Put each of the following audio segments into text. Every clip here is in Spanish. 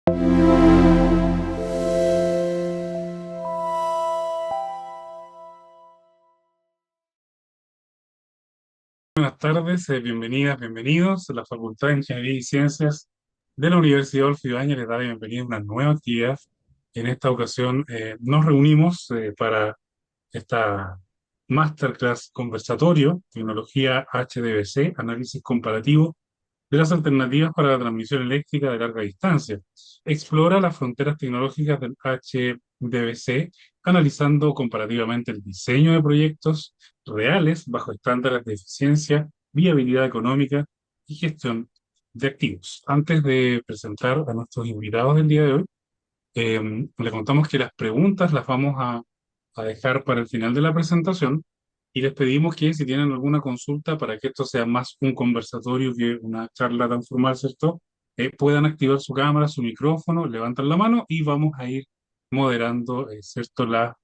Buenas tardes, bienvenidas, bienvenidos. La Facultad de Ingeniería y Ciencias de la Universidad Adolfo Ibáñez les da la bienvenida a una nueva actividad. En esta ocasión nos reunimos para esta Masterclass Conversatorio, Tecnología HDBC, Análisis Comparativo de las alternativas para la transmisión eléctrica de larga distancia. Explora las fronteras tecnológicas del HDBC, analizando comparativamente el diseño de proyectos reales bajo estándares de eficiencia, viabilidad económica y gestión de activos. Antes de presentar a nuestros invitados del día de hoy, le contamos que las preguntas las vamos a dejar para el final de la presentación y les pedimos que si tienen alguna consulta para que esto sea más un conversatorio que una charla tan formal, ¿cierto? Puedan activar su cámara, su micrófono, levantan la mano y vamos a ir moderando, ¿cierto? Las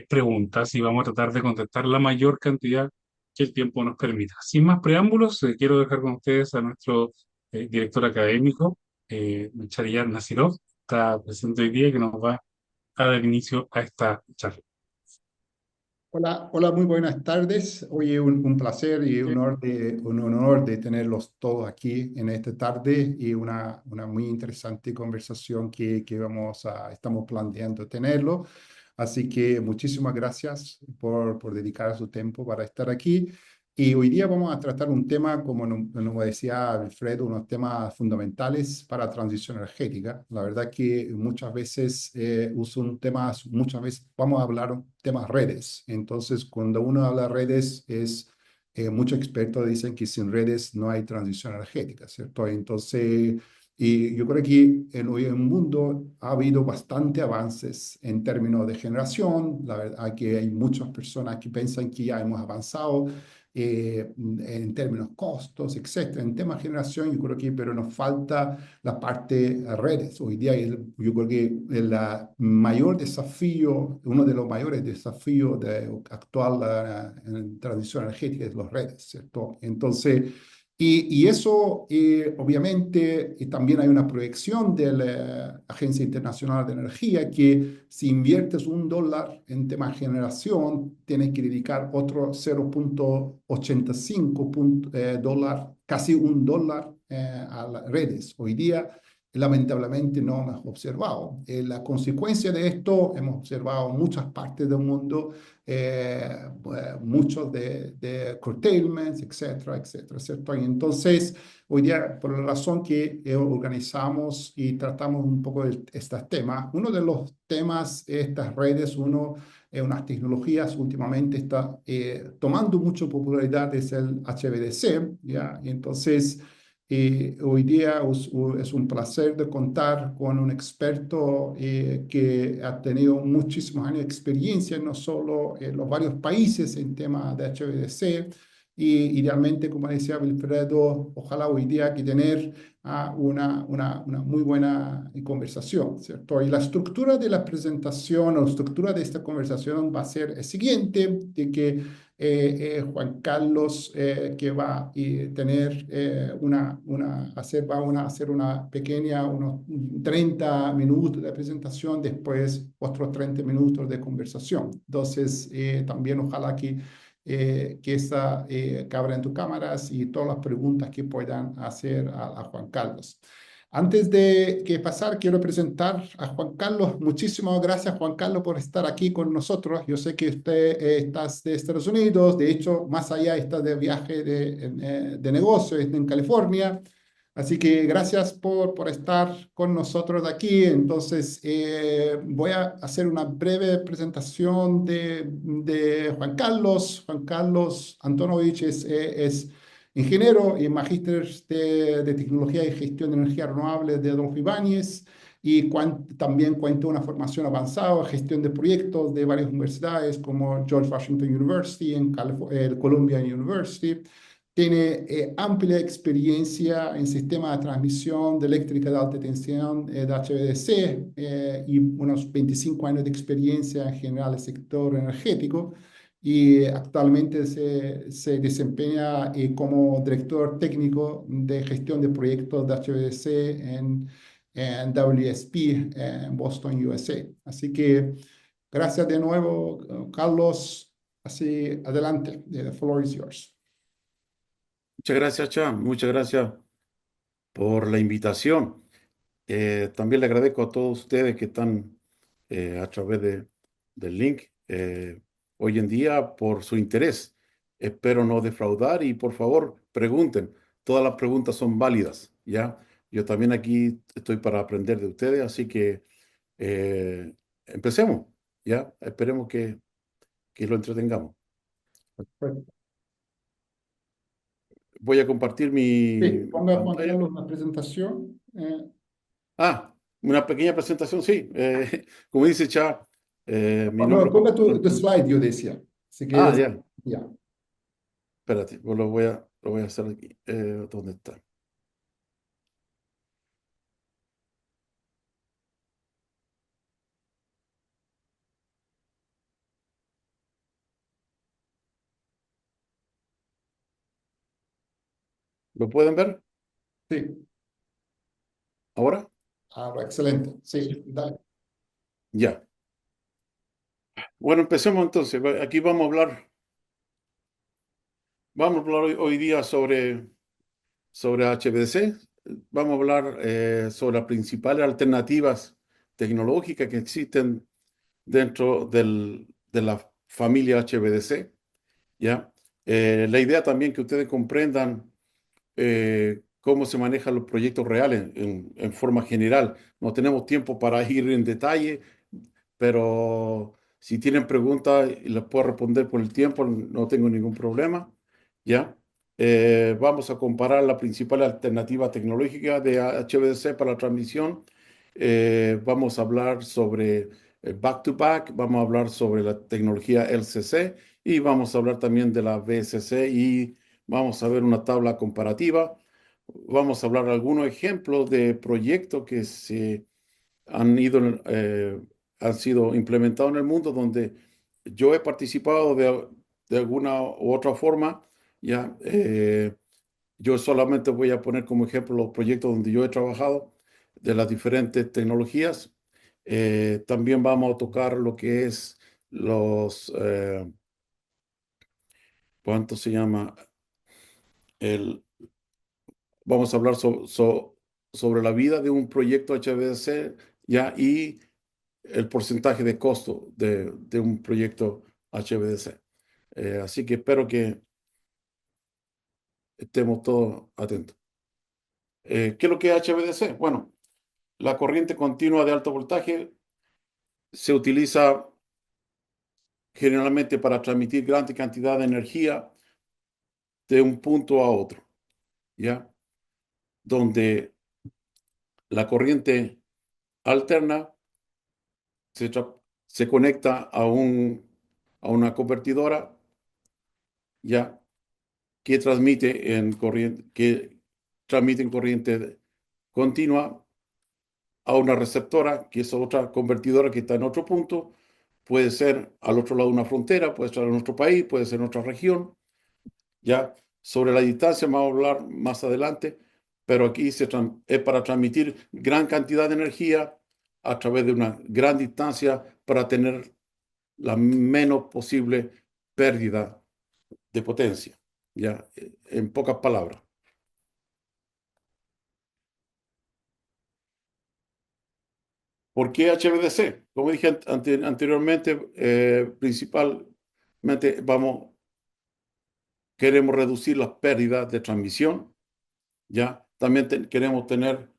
preguntas y vamos a tratar de contestar la mayor cantidad que el tiempo nos permita. Sin más preámbulos, quiero dejar con ustedes a nuestro director académico, Chariyar Nasirov, está presente hoy día y que nos va a dar inicio a esta charla. Hola, hola, muy buenas tardes. Oye, un placer y un honor de tenerlos todos aquí en esta tarde y una muy interesante conversación estamos planeando tenerlo. Así que muchísimas gracias por dedicar su tiempo para estar aquí. Y hoy día vamos a tratar un tema, como nos decía Alfredo, unos temas fundamentales para la transición energética. La verdad que muchas veces uso un tema, muchas veces vamos a hablar temas redes. Entonces, cuando uno habla de redes, muchos expertos dicen que sin redes no hay transición energética, ¿cierto? Entonces, y yo creo que hoy en el mundo ha habido bastante avances en términos de generación. La verdad que hay muchas personas que piensan que ya hemos avanzado en términos costos, etcétera. En tema de generación, yo creo que, pero nos falta la parte redes. Hoy día yo creo que el mayor desafío, uno de los mayores desafíos actual en transición energética es las redes, ¿cierto? Entonces, y eso, obviamente, y también hay una proyección de la Agencia Internacional de Energía que si inviertes $1 en tema de generación, tienes que dedicar otro 0,85 dólar, casi $1 a las redes. Hoy día, lamentablemente, no hemos observado. La consecuencia de esto, hemos observado en muchas partes del mundo muchos de curtailments, etcétera, etcétera, ¿cierto? Y entonces, hoy día, por la razón que organizamos y tratamos un poco de estos temas, uno de los temas, estas redes, unas tecnologías últimamente está tomando mucha popularidad, es el HVDC, ¿ya? Y entonces, hoy día es un placer de contar con un experto que ha tenido muchísimos años de experiencia, no solo en los varios países en temas de HVDC, y idealmente, como decía Wilfredo, ojalá hoy día que tener una muy buena conversación, ¿cierto? Y la estructura de la presentación o la estructura de esta conversación va a ser el siguiente, de que Juan Carlos que va a tener va a hacer una pequeña, unos 30 minutos de presentación, después otros 30 minutos de conversación. Entonces, también ojalá que que abran tus cámaras y todas las preguntas que puedan hacer a Juan Carlos. Antes de que pasar, quiero presentar a Juan Carlos. Muchísimas gracias, Juan Carlos, por estar aquí con nosotros. Yo sé que usted está de Estados Unidos, de hecho, más allá está de viaje de negocio en California. Así que gracias por estar con nosotros aquí. Entonces, voy a hacer una breve presentación de Juan Carlos. Juan Carlos Antonovich es ingeniero y magíster de tecnología y gestión de energía renovable de Adolfo Ibáñez y también cuenta una formación avanzada, gestión de proyectos de varias universidades como George Washington University, el Columbia University. Tiene amplia experiencia en sistemas de transmisión de eléctrica de alta tensión de HVDC y unos 25 años de experiencia en general en el sector energético y actualmente se desempeña como director técnico de gestión de proyectos de HVDC en WSP en Boston, USA. Así que gracias de nuevo, Carlos. Así, adelante. The floor is yours. Muchas gracias, Chan. Muchas gracias por la invitación. También le agradezco a todos ustedes que están a través del link hoy en día por su interés. Espero no defraudar y por favor pregunten. Todas las preguntas son válidas, ¿ya? Yo también aquí estoy para aprender de ustedes, así que empecemos, ¿ya? Esperemos que lo entretengamos. Perfecto. Voy a compartir mi Sí, ponga Juan pantalla. Carlos una presentación. Ah, una pequeña presentación, sí. Como dice Cha, mi nombre No, es Juan ponga tu Carlos. slide, yo decía. Así que, Ya, ya. espérate, pues lo voy a hacer aquí. ¿Dónde está? ¿Lo pueden ver Sí, ahora? excelente. Sí, Sí. dale. Ya. Bueno, empecemos entonces. Aquí vamos a hablar hoy día sobre HVDC. Vamos a hablar sobre las principales alternativas tecnológicas que existen dentro de la familia HVDC, ¿ya? La idea también que ustedes comprendan cómo se manejan los proyectos reales en forma general. No tenemos tiempo para ir en detalle, pero si tienen preguntas y las puedo responder por el tiempo, no tengo ningún problema, ¿ya? Vamos a comparar la principal alternativa tecnológica de HVDC para la transmisión. Vamos a hablar sobre el back-to-back, vamos a hablar sobre la tecnología LCC y vamos a hablar también de la VSC y vamos a ver una tabla comparativa. Vamos a hablar de algunos ejemplos de proyectos que han ido, han sido implementados en el mundo donde yo he participado de alguna u otra forma. Ya, yo solamente voy a poner como ejemplo los proyectos donde yo he trabajado de las diferentes tecnologías. También vamos a tocar lo que es ¿cuánto se llama? El, Vamos a hablar sobre la vida de un proyecto HVDC ya y el porcentaje de costo de un proyecto HVDC. Así que espero que estemos todos atentos. ¿Qué es lo que es HVDC? Bueno, la corriente continua de alto voltaje se utiliza generalmente para transmitir gran cantidad de energía de un punto a otro, ¿ya? Donde la corriente alterna se, se conecta a una convertidora, ¿ya? Que transmite en corriente continua a una receptora, que es otra convertidora que está en otro punto. Puede ser al otro lado de una frontera, puede ser en otro país, puede ser en otra región. Ya sobre la distancia vamos a hablar más adelante, pero aquí es para transmitir gran cantidad de energía a través de una gran distancia para tener la menos posible pérdida de potencia. Ya, en pocas palabras. ¿Por qué HVDC? Como dije anteriormente, principalmente queremos reducir las pérdidas de transmisión, ¿ya? También queremos tener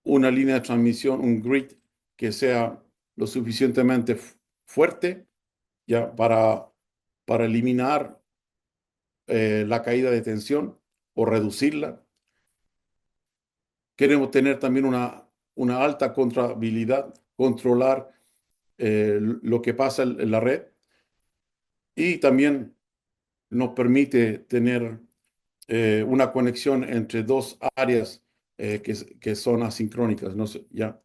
una línea de transmisión, un grid que sea lo suficientemente fuerte, ¿ya? Para eliminar la caída de tensión o reducirla. Queremos tener también una alta controlabilidad, controlar lo que pasa en la red y también nos permite tener una conexión entre dos áreas que son asincrónicas. No sé, ya.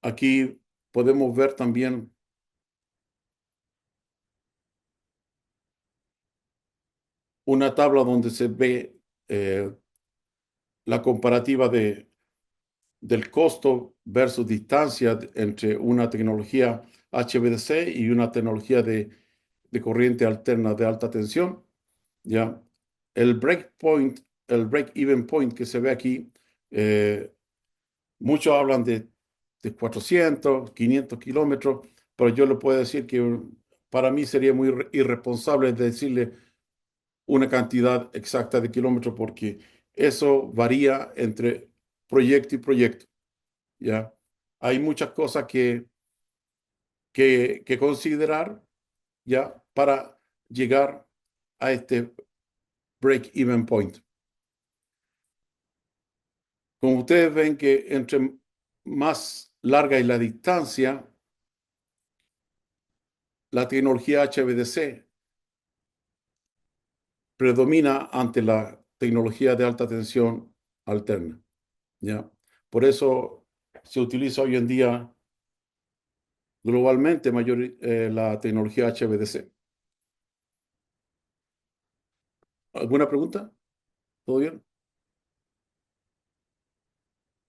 Aquí podemos ver también una tabla donde se ve la comparativa del costo versus distancia entre una tecnología HVDC y una tecnología de corriente alterna de alta tensión, ¿ya? El breakpoint, el break-even point que se ve aquí, eh, muchos hablan de 400, 500 kilómetros, pero yo le puedo decir que para mí sería muy irresponsable decirle una cantidad exacta de kilómetros porque eso varía entre proyecto y proyecto, ¿ya? Hay muchas cosas que considerar, ¿ya? Para llegar a este break-even point. Como ustedes ven que entre más larga es la distancia, la tecnología HVDC predomina ante la tecnología de alta tensión alterna, ¿ya? Por eso se utiliza hoy en día globalmente la tecnología HVDC. ¿Alguna pregunta? ¿Todo bien?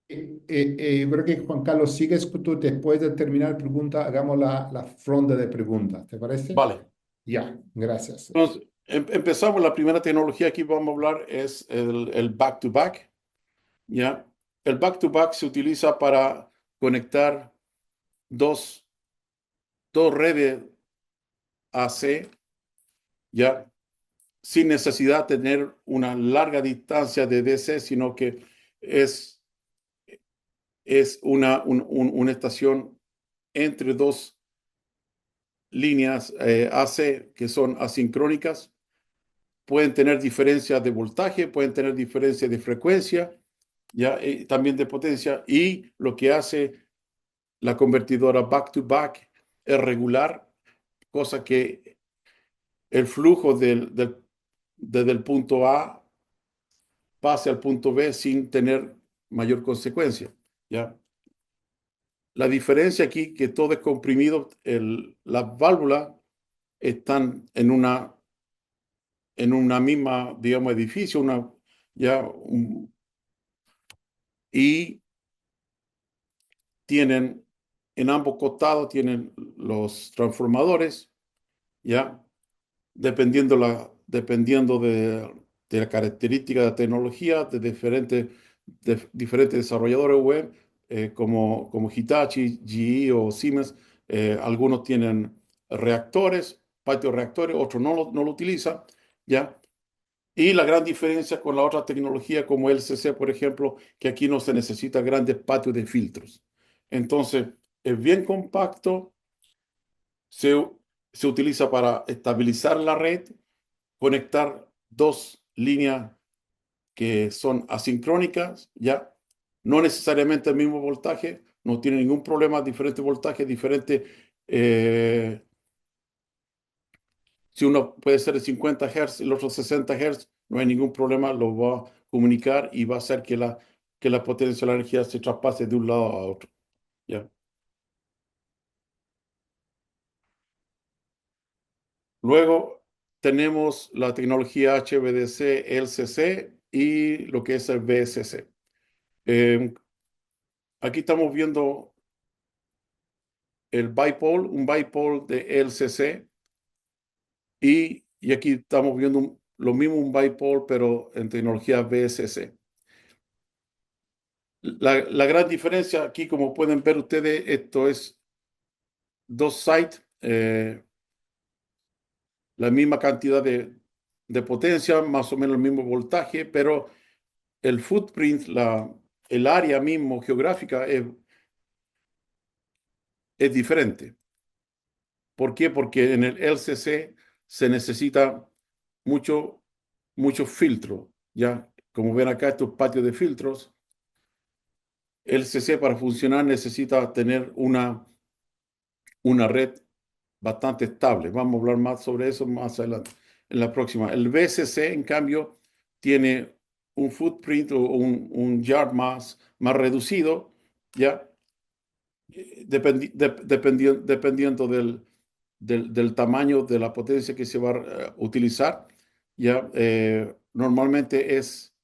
Creo que Juan Carlos, sigues tú después de terminar pregunta, hagamos la ronda de preguntas, ¿te parece? Vale. Ya, gracias. Entonces, empezamos. La primera tecnología que vamos a hablar es el back-to-back, ¿ya? El back-to-back se utiliza para conectar dos, dos redes AC, ¿ya? Sin necesidad de tener una larga distancia de DC, sino que es, es una estación entre dos líneas AC que son asincrónicas. Pueden tener diferencias de voltaje, pueden tener diferencias de frecuencia, ya también de potencia. Y lo que hace la convertidora back-to-back es regular, cosa que el flujo desde el punto A pase al punto B sin tener mayor consecuencia, ¿ya? La diferencia aquí que todo es comprimido, las válvulas están en una misma, digamos, edificio, y tienen en ambos costados tienen los transformadores, ¿ya? Dependiendo de la característica de la tecnología de diferentes desarrolladores web, como Hitachi, GE o Siemens. Algunos tienen reactores, patios reactores, otros no lo utilizan, ¿ya? Y la gran diferencia con la otra tecnología como el CC, por ejemplo, que aquí no se necesita grandes patios de filtros. Entonces, es bien compacto, se, se utiliza para estabilizar la red, conectar dos líneas que son asincrónicas, ¿ya? No necesariamente el mismo voltaje, no tiene ningún problema, diferentes voltajes, diferentes. Si uno puede ser de 50 Hz y el otro 60 Hz, no hay ningún problema, lo va a comunicar y va a hacer que la potencia de la energía se traspase de un lado a otro, ¿ya? Luego tenemos la tecnología HVDC, LCC y lo que es el VSC. Eh, Aquí estamos viendo un bipole de LCC y aquí estamos viendo lo mismo, un bipole, pero en tecnología VSC. La gran diferencia aquí, como pueden ver ustedes, esto es dos sites, la misma cantidad de potencia, más o menos el mismo voltaje, pero el footprint, el área mismo geográfica es diferente. ¿Por qué? Porque en el LCC se necesita mucho, mucho filtro, ¿ya? Como ven acá, estos patios de filtros, el LCC para funcionar necesita tener una red bastante estable. Vamos a hablar más sobre eso más adelante, en la próxima. El VSC, en cambio, tiene un footprint o un yard más reducido, ¿ya? Dependiendo del tamaño de la potencia que se va a utilizar, ¿ya? Normalmente es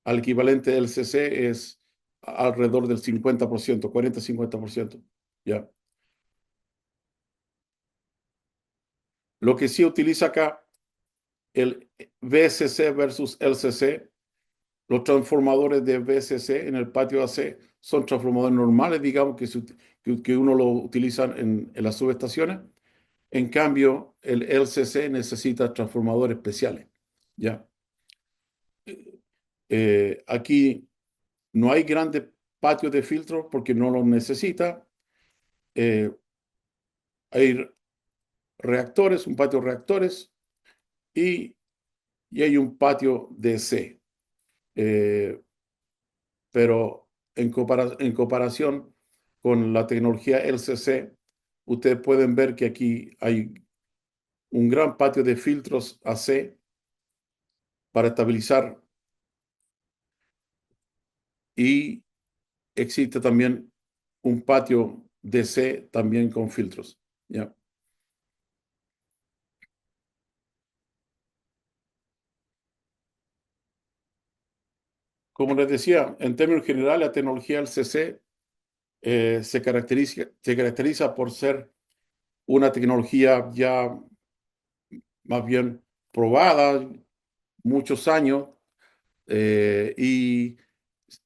al equivalente del CC, es alrededor del 50%, 40-50%. ¿Ya? Lo que sí utiliza acá, el VSC versus LCC, los transformadores de VSC en el patio AC son transformadores normales, digamos, que uno lo utiliza en las subestaciones. En cambio, el LCC necesita transformadores especiales. ¿Ya? Aquí no hay grandes patios de filtro porque no los necesita. Eh, hay reactores, un patio de reactores y, y hay un patio DC. Eh, pero en comparación con la tecnología LCC, ustedes pueden ver que aquí hay un gran patio de filtros AC para estabilizar y existe también un patio DC también con filtros. ¿Ya? Como les decía, en términos generales, la tecnología LCC se caracteriza por ser una tecnología ya más bien probada muchos años y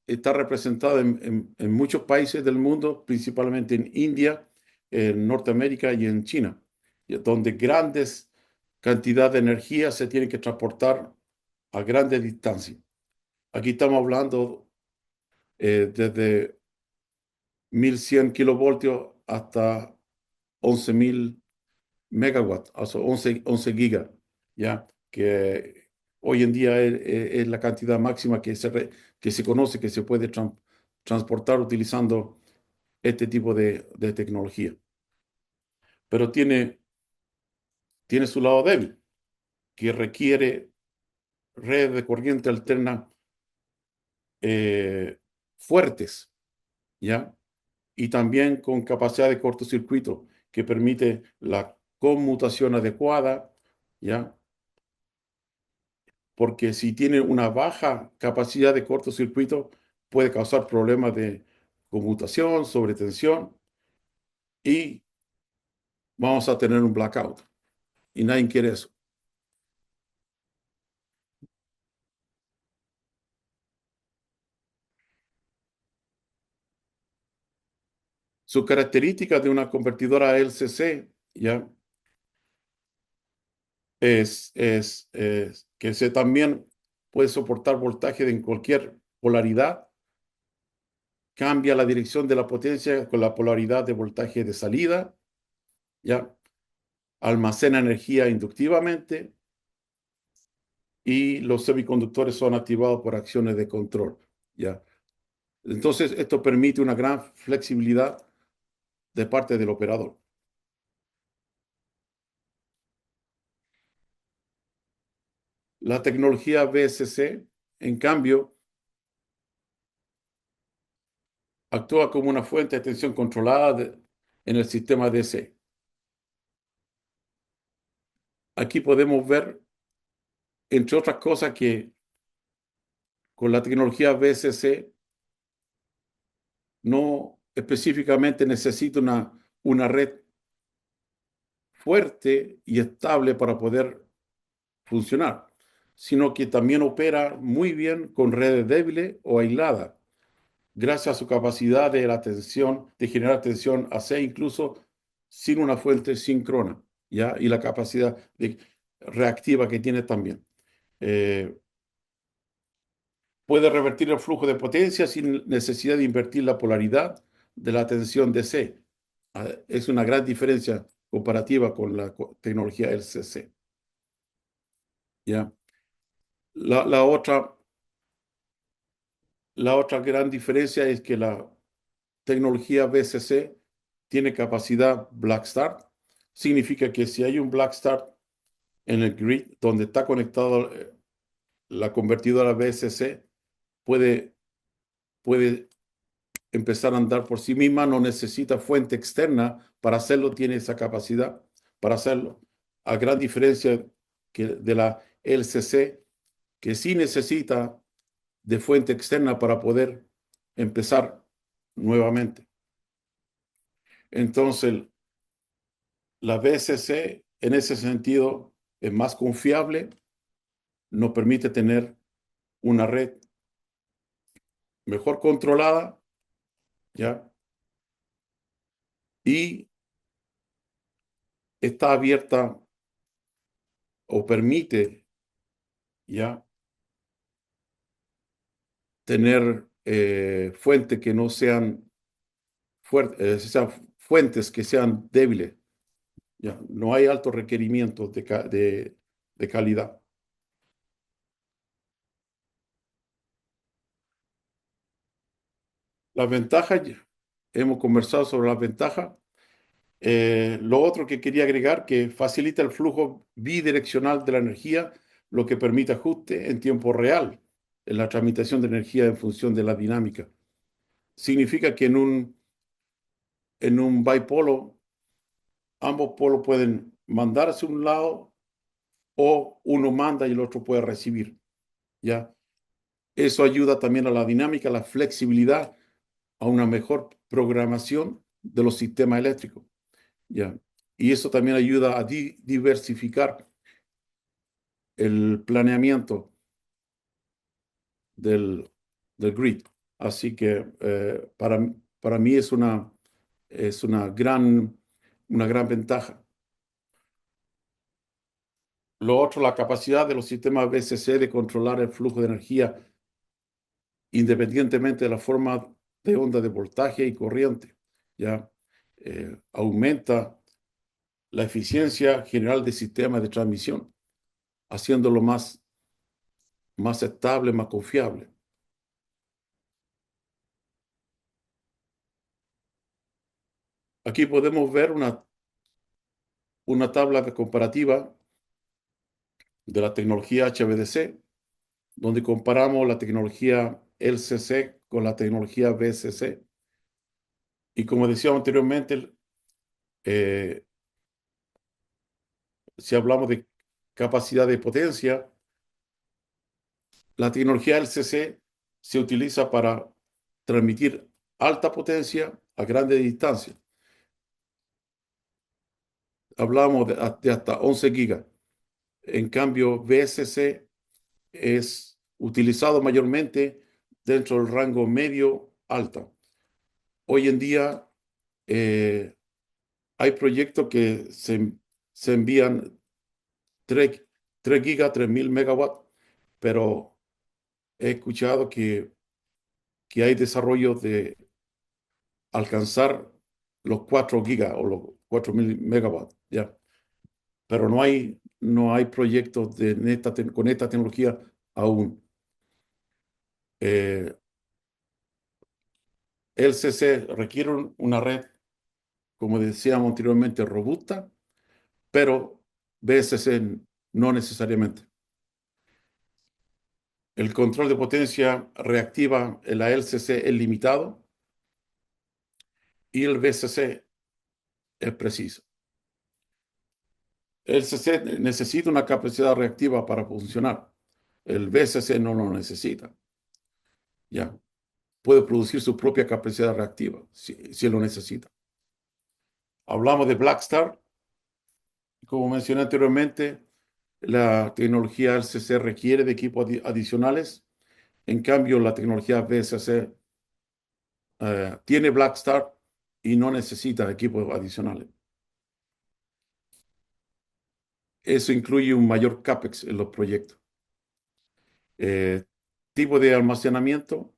está representada en muchos países del mundo, principalmente en India, en Norteamérica y en China, donde grandes cantidades de energía se tienen que transportar a grandes distancias. Aquí estamos hablando desde 1100 kilovoltios hasta 11.000 megawatts, o sea, 11 gigas, ¿ya? Que hoy en día es la cantidad máxima que se conoce que se puede transportar utilizando este tipo de tecnología. Pero tiene su lado débil, que requiere redes de corriente alterna eh, fuertes, ¿ya? Y también con capacidad de cortocircuito, que permite la conmutación adecuada, ¿ya? Porque si tiene una baja capacidad de cortocircuito, puede causar problemas de conmutación, sobretensión y vamos a tener un blackout. Y nadie quiere eso. Su característica de una convertidora LCC, ¿ya? Es que se también puede soportar voltaje en cualquier polaridad, cambia la dirección de la potencia con la polaridad de voltaje de salida, ¿ya? Almacena energía inductivamente y los semiconductores son activados por acciones de control, ¿ya? Entonces, esto permite una gran flexibilidad de parte del operador. La tecnología VSC, en cambio, actúa como una fuente de tensión controlada en el sistema DC. Aquí podemos ver, entre otras cosas, que con la tecnología VSC no específicamente necesita una red fuerte y estable para poder funcionar, sino que también opera muy bien con redes débiles o aisladas, gracias a su capacidad de generar tensión AC incluso sin una fuente síncrona, ¿ya? Y la capacidad reactiva que tiene también. Eh, Puede revertir el flujo de potencia sin necesidad de invertir la polaridad de la tensión DC. Es una gran diferencia comparativa con la tecnología LCC. ¿Ya? La, la otra, la otra gran diferencia es que la tecnología BCC tiene capacidad Black Start. Significa que si hay un Black Start en el grid donde está conectado la convertidora BCC, puede, puede empezar a andar por sí misma, no necesita fuente externa para hacerlo, tiene esa capacidad para hacerlo. A gran diferencia de la LCC, que sí necesita de fuente externa para poder empezar nuevamente. Entonces, la BSC en ese sentido es más confiable, nos permite tener una red mejor controlada, ¿ya? Y está abierta o permite, ¿ya? Tener fuentes que no sean sean fuentes que sean débiles, ¿ya? No hay altos requerimientos de calidad. Las ventajas, hemos conversado sobre las ventajas. Lo otro que quería agregar, que facilita el flujo bidireccional de la energía, lo que permite ajuste en tiempo real en la transmisión de energía en función de la dinámica. Significa que en un bipolo, ambos polos pueden mandar hacia un lado o uno manda y el otro puede recibir, ¿ya? Eso ayuda también a la dinámica, a la flexibilidad, a una mejor programación de los sistemas eléctricos, ¿ya? Y eso también ayuda a diversificar el planeamiento del, del grid. Así que para mí es una gran ventaja. Lo otro, la capacidad de los sistemas BCC de controlar el flujo de energía independientemente de la forma de onda de voltaje y corriente, ¿ya? Aumenta la eficiencia general del sistema de transmisión, haciéndolo más estable, más confiable. Aquí podemos ver una tabla comparativa de la tecnología HVDC, donde comparamos la tecnología LCC con la tecnología VCC. Y como decíamos anteriormente, eh, si hablamos de capacidad de potencia, la tecnología LCC se utiliza para transmitir alta potencia a grandes distancias. Hablamos de hasta 11 gigas. En cambio, VSC es utilizado mayormente dentro del rango medio-alta. Hoy en día eh, hay proyectos que se envían 3 gigas, 3000 megawatts, pero he escuchado que hay desarrollos de alcanzar los 4 gigas o los 4000 megawatts, ¿ya? Pero no hay proyectos con esta tecnología aún. El CC requiere una red, como decíamos anteriormente, robusta, pero BSC no necesariamente. El control de potencia reactiva en la LCC es limitado y el BSC es preciso. El CC necesita una capacidad reactiva para funcionar. El BSC no lo necesita. Ya puede producir su propia capacidad reactiva si lo necesita. Hablamos de Blackstar. Como mencioné anteriormente, la tecnología LCC requiere de equipos adicionales. En cambio, la tecnología BSC tiene Blackstar y no necesita equipos adicionales. Eso incluye un mayor CAPEX en los proyectos. Eh, Tipo de almacenamiento,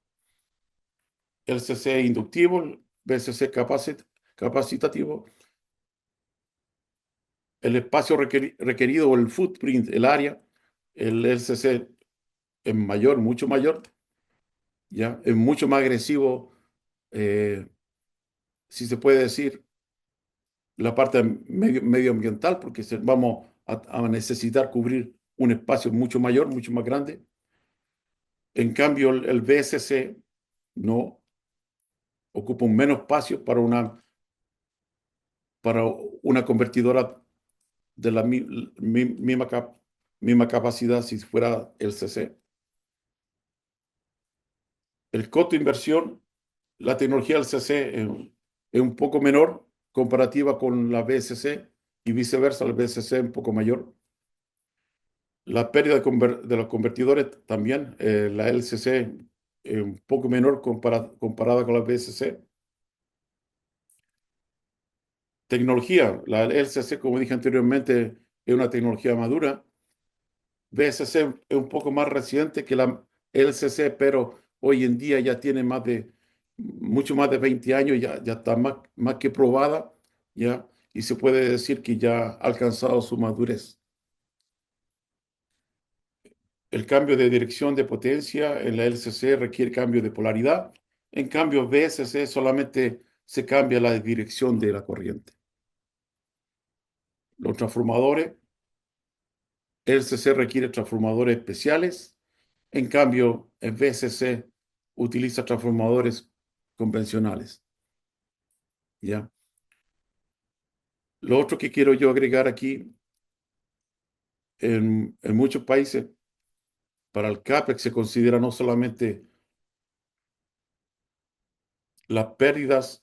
LCC inductivo, BSC capacitativo. El espacio requerido o el footprint, el área, el LCC es mayor, mucho mayor, ¿ya? Es mucho más agresivo, eh, si se puede decir, la parte medioambiental, porque vamos a necesitar cubrir un espacio mucho mayor, mucho más grande. En cambio, el BSC no ocupa un menos espacio para una convertidora de la misma capacidad si fuera el CC. El costo de inversión la tecnología LCC es un poco menor comparativa con la VSC y viceversa, la VSC es un poco mayor. La pérdida de los convertidores también, la LCC es un poco menor comparada con la VSC. Tecnología, la LCC, como dije anteriormente, es una tecnología madura. VSC es un poco más reciente que la LCC, pero hoy en día ya tiene mucho más de 20 años, ya está más que probada, ya, y se puede decir que ya ha alcanzado su madurez. El cambio de dirección de potencia en la LCC requiere cambio de polaridad. En cambio, VSC solamente se cambia la dirección de la corriente. Los transformadores, LCC requiere transformadores especiales. En cambio, el VSC utiliza transformadores convencionales. ¿Ya? Lo otro que quiero yo agregar aquí, en muchos países, para el CAPEX se considera no solamente las pérdidas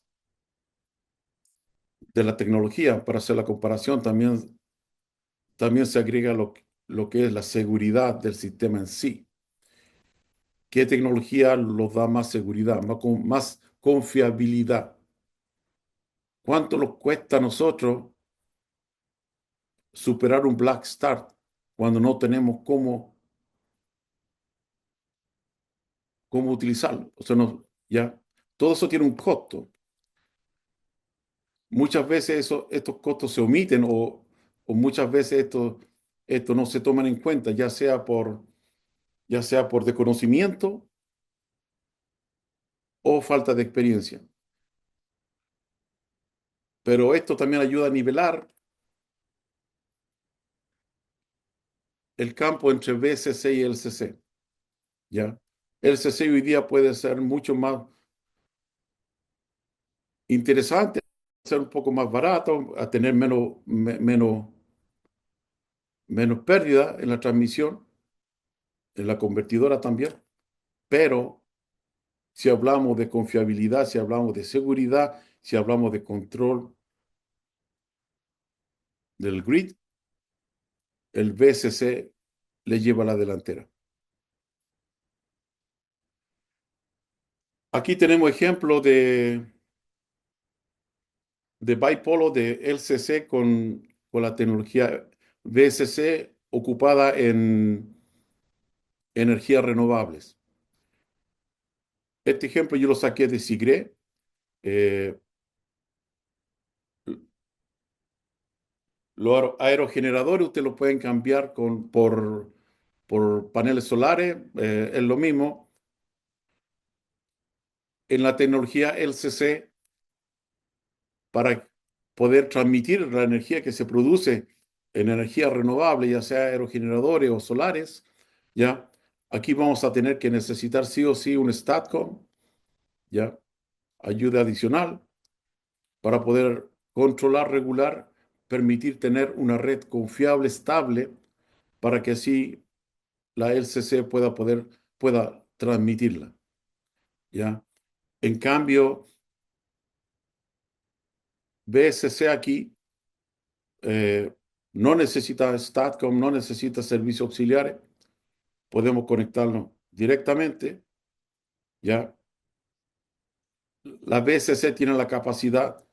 de la tecnología, para hacer la comparación, también se agrega lo que es la seguridad del sistema en sí. ¿Qué tecnología nos da más seguridad, más confiabilidad? ¿Cuánto nos cuesta a nosotros superar un black start cuando no tenemos cómo utilizarlo? O sea, ya, todo eso tiene un costo. Muchas veces estos costos se omiten o muchas veces esto no se toman en cuenta, ya sea por desconocimiento o falta de experiencia. Pero esto también ayuda a nivelar el campo entre BCC y LCC, ¿ya? El CC hoy día puede ser mucho más interesante, ser un poco más barato, a tener menos pérdida en la transmisión, en la convertidora también, pero si hablamos de confiabilidad, si hablamos de seguridad, si hablamos de control del grid, el VCC le lleva la delantera. Aquí tenemos ejemplos de bipolo de LCC con la tecnología VSC ocupada en energías renovables. Este ejemplo yo lo saqué de SIGRE. Eh, los aerogeneradores usted los pueden cambiar por paneles solares, es lo mismo. En la tecnología LCC, para poder transmitir la energía que se produce en energía renovable, ya sea aerogeneradores o solares, ¿ya? Aquí vamos a tener que necesitar sí o sí un STATCOM, ¿ya? Ayuda adicional para poder controlar, regular, permitir tener una red confiable, estable, para que así la LCC pueda transmitirla, ¿ya? En cambio, BSC aquí no necesita STATCOM, no necesita servicios auxiliares, podemos conectarnos directamente, ¿ya? La BSC tiene la capacidad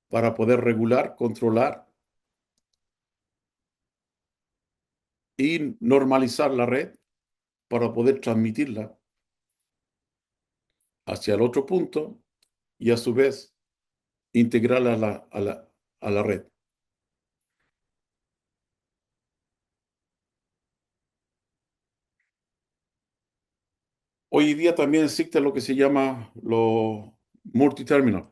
para poder regular, controlar y normalizar la red para poder transmitirla hacia el otro punto y a su vez integrarla a la red. Hoy día también existe lo que se llama lo multiterminal.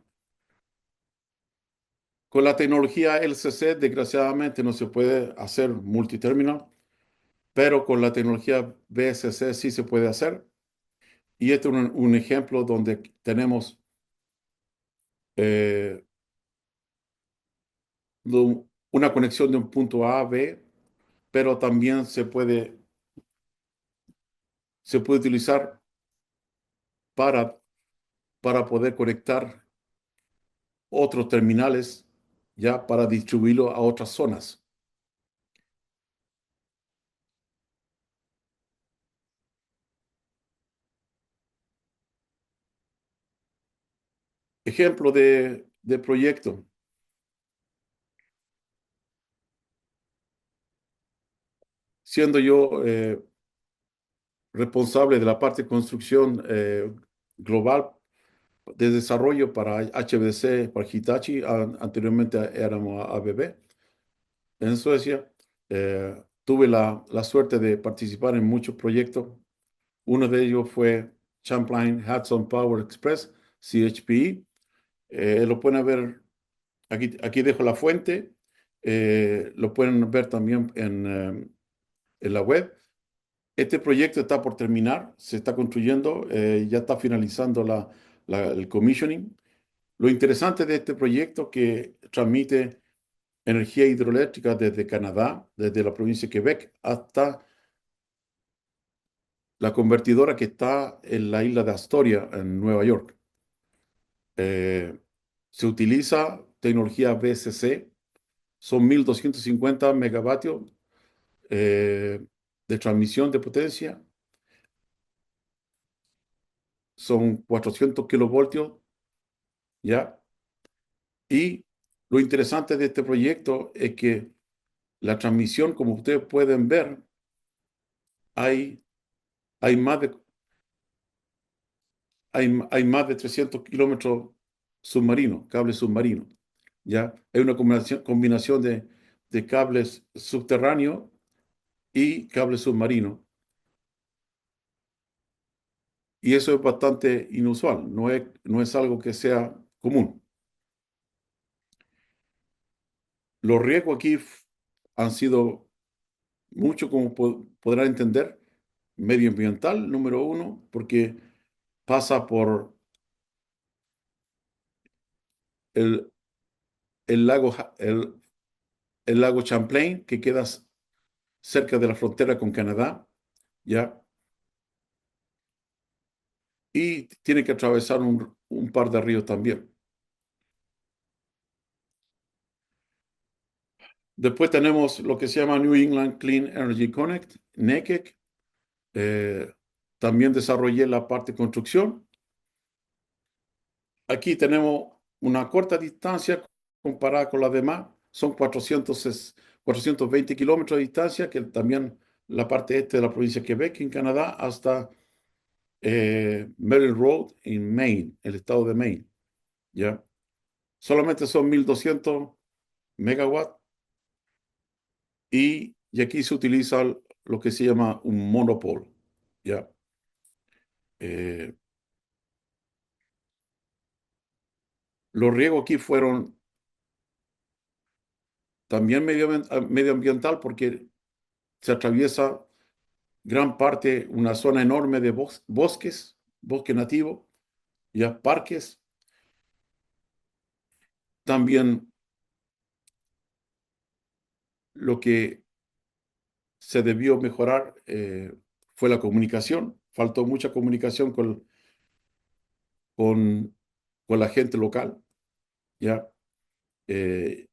Con la tecnología LCC, desgraciadamente, no se puede hacer multiterminal, pero con la tecnología BSC sí se puede hacer. Y este es un ejemplo donde tenemos eh, una conexión de un punto A a B, pero también se puede utilizar para para poder conectar otros terminales ya para distribuirlo a otras zonas. Ejemplo de proyecto. Siendo yo responsable de la parte de construcción global de desarrollo para HBDC, para Hitachi, anteriormente éramos ABB, en Suecia. Tuve la suerte de participar en muchos proyectos. Uno de ellos fue Champlain Hudson Power Express, CHPE. Lo pueden ver, aquí dejo la fuente. Lo pueden ver también en la web. Este proyecto está por terminar, se está construyendo, ya está finalizando el commissioning. Lo interesante de este proyecto es que transmite energía hidroeléctrica desde Canadá, desde la provincia de Quebec, hasta la convertidora que está en la isla de Astoria, en Nueva York. Se utiliza tecnología VSC, son 1250 megavatios de transmisión de potencia, son 400 kilovoltios, ¿ya? Y lo interesante de este proyecto es que la transmisión, como ustedes pueden ver, hay, hay más de, hay más de 300 kilómetros submarinos, cables submarinos, ¿ya? Hay una combinación de cables subterráneos y cables submarinos. Y eso es bastante inusual, no es algo que sea común. Los riesgos aquí han sido mucho, como podrán entender, medioambiental, número uno, porque pasa por el, el lago, el lago Champlain, que queda cerca de la frontera con Canadá, ¿ya? Y tiene que atravesar un par de ríos también. Después tenemos lo que se llama New England Clean Energy Connect, NECEC. También desarrollé la parte de construcción. Aquí tenemos una corta distancia comparada con las demás. Son 420 kilómetros de distancia, que también la parte este de la provincia de Quebec, en Canadá, hasta Merrill Road, en Maine, el estado de Maine. ¿Ya? Solamente son 1200 megawatts y aquí se utiliza lo que se llama un monopole. ¿Ya? Eh, los riesgos aquí fueron también medioambiental porque se atraviesa gran parte, una zona enorme de bosques, bosque nativo, ya parques. También lo que se debió mejorar fue la comunicación. Faltó mucha comunicación con, con la gente local, ¿ya? Eh,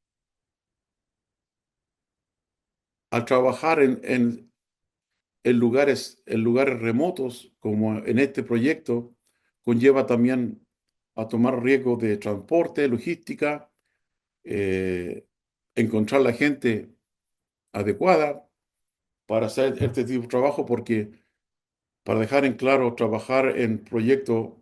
Al trabajar en lugares remotos, como en este proyecto, conlleva también a tomar riesgos de transporte, logística, eh, encontrar la gente adecuada para hacer este tipo de trabajo, porque para dejar en claro, trabajar en proyecto,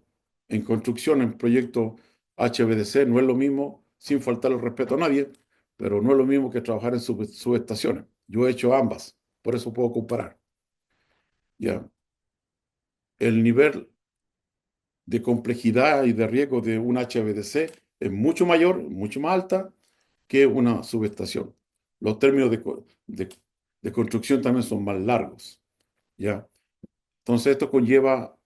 en construcción, en proyecto HVDC no es lo mismo, sin faltar el respeto a nadie, pero no es lo mismo que trabajar en subestaciones. Yo he hecho ambas, por eso puedo comparar. Ya. El nivel de complejidad y de riesgo de un HVDC es mucho mayor, mucho más alta que una subestación. Los términos de construcción también son más largos, ¿ya? Entonces esto conlleva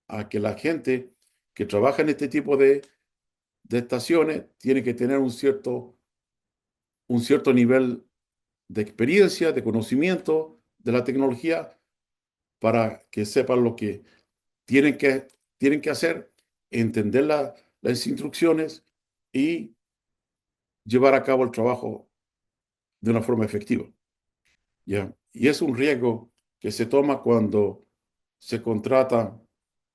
a que la gente que trabaja en este tipo de estaciones tiene que tener un cierto nivel de experiencia, de conocimiento de la tecnología para que sepan lo que tienen que, tienen que hacer entender las instrucciones y llevar a cabo el trabajo de una forma efectiva. ¿Ya? Y es un riesgo que se toma cuando se contrata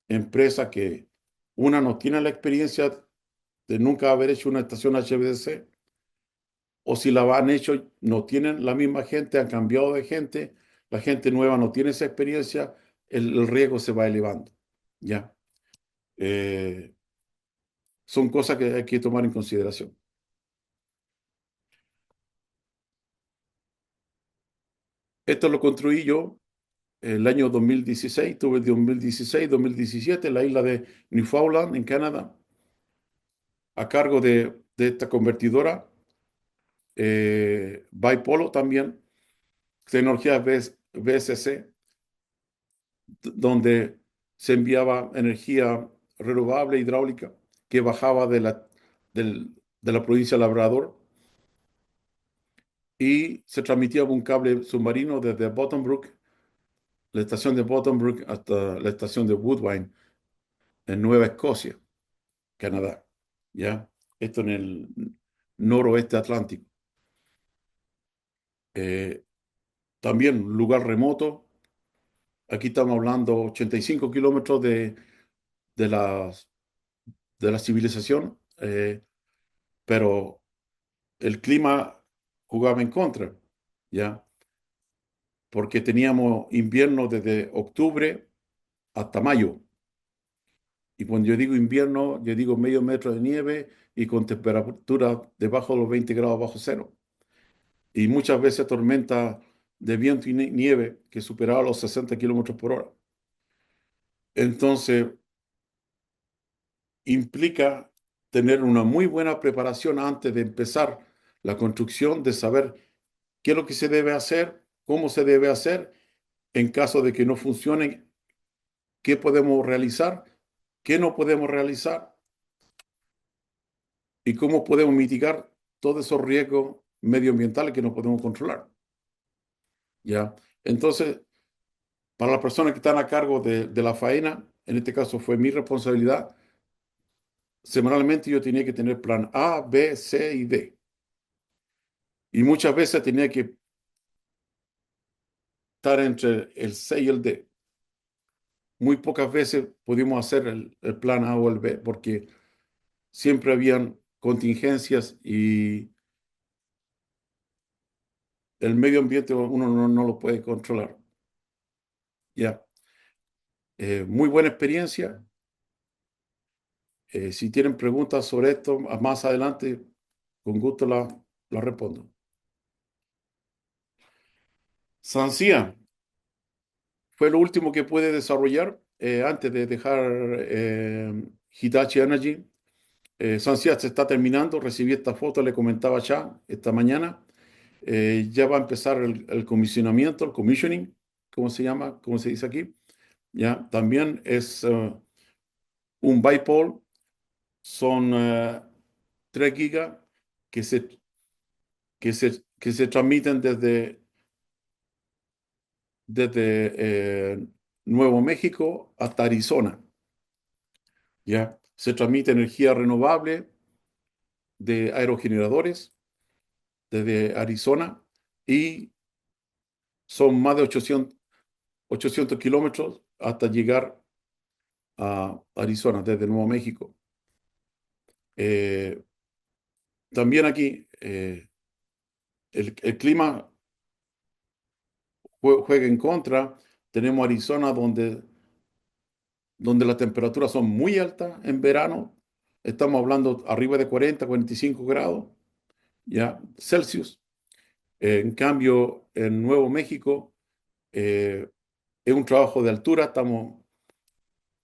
empresa que una no tiene la experiencia de nunca haber hecho una estación HVDC, o si la han hecho, no tienen la misma gente, han cambiado de gente, la gente nueva no tiene esa experiencia, el riesgo se va elevando. ¿Ya? Eh, Son cosas que hay que tomar en consideración. Esto lo construí yo el año 2016, tuve el 2016, 2017 en la isla de Newfoundland, en Canadá, a cargo de esta convertidora, Bipolo también, tecnología VSC, donde se enviaba energía renovable hidráulica que bajaba de la provincia de Labrador y se transmitía por un cable submarino desde Bottom Brook, la estación de Bottom Brook, hasta la estación de Woodbine en Nueva Escocia, Canadá. ¿Ya? Esto en el noroeste atlántico. Eh, También un lugar remoto. Aquí estamos hablando 85 kilómetros de la, de la civilización, pero el clima jugaba en contra, ¿ya? Porque teníamos invierno desde octubre hasta mayo. Y cuando yo digo invierno, yo digo medio metro de nieve y con temperatura debajo de los 20 grados bajo cero. Y muchas veces tormenta de viento y nieve que superaba los 60 kilómetros por hora. Entonces, implica tener una muy buena preparación antes de empezar la construcción, de saber qué es lo que se debe hacer, cómo se debe hacer, en caso de que no funcione, qué podemos realizar, qué no podemos realizar y cómo podemos mitigar todos esos riesgos medioambientales que no podemos controlar. ¿Ya? Entonces, para las personas que están a cargo de la faena, en este caso fue mi responsabilidad, semanalmente yo tenía que tener plan A, B, C y D. Y muchas veces tenía que estar entre el C y el D. Muy pocas veces pudimos hacer el plan A o el B porque siempre habían contingencias y el medio ambiente uno no lo puede controlar. Ya. Muy buena experiencia. Si tienen preguntas sobre esto, más adelante, con gusto la respondo. Sancia fue lo último que pude desarrollar antes de dejar Hitachi Energy. Sancia se está terminando. Recibí esta foto, le comentaba ya esta mañana. Ya va a empezar el comisionamiento, el commissioning, ¿cómo se llama? ¿Cómo se dice aquí? Ya, también es un bipole, son 3 gigas que que se transmiten desde Nuevo México hasta Arizona. ¿Ya? Se transmite energía renovable de aerogeneradores desde Arizona y son más de 800 kilómetros hasta llegar a Arizona desde Nuevo México. Eh, También aquí el clima juega en contra. Tenemos Arizona donde las temperaturas son muy altas en verano. Estamos hablando arriba de 40, 45 grados, ¿ya? Celsius. En cambio, en Nuevo México eh, es un trabajo de altura. Estamos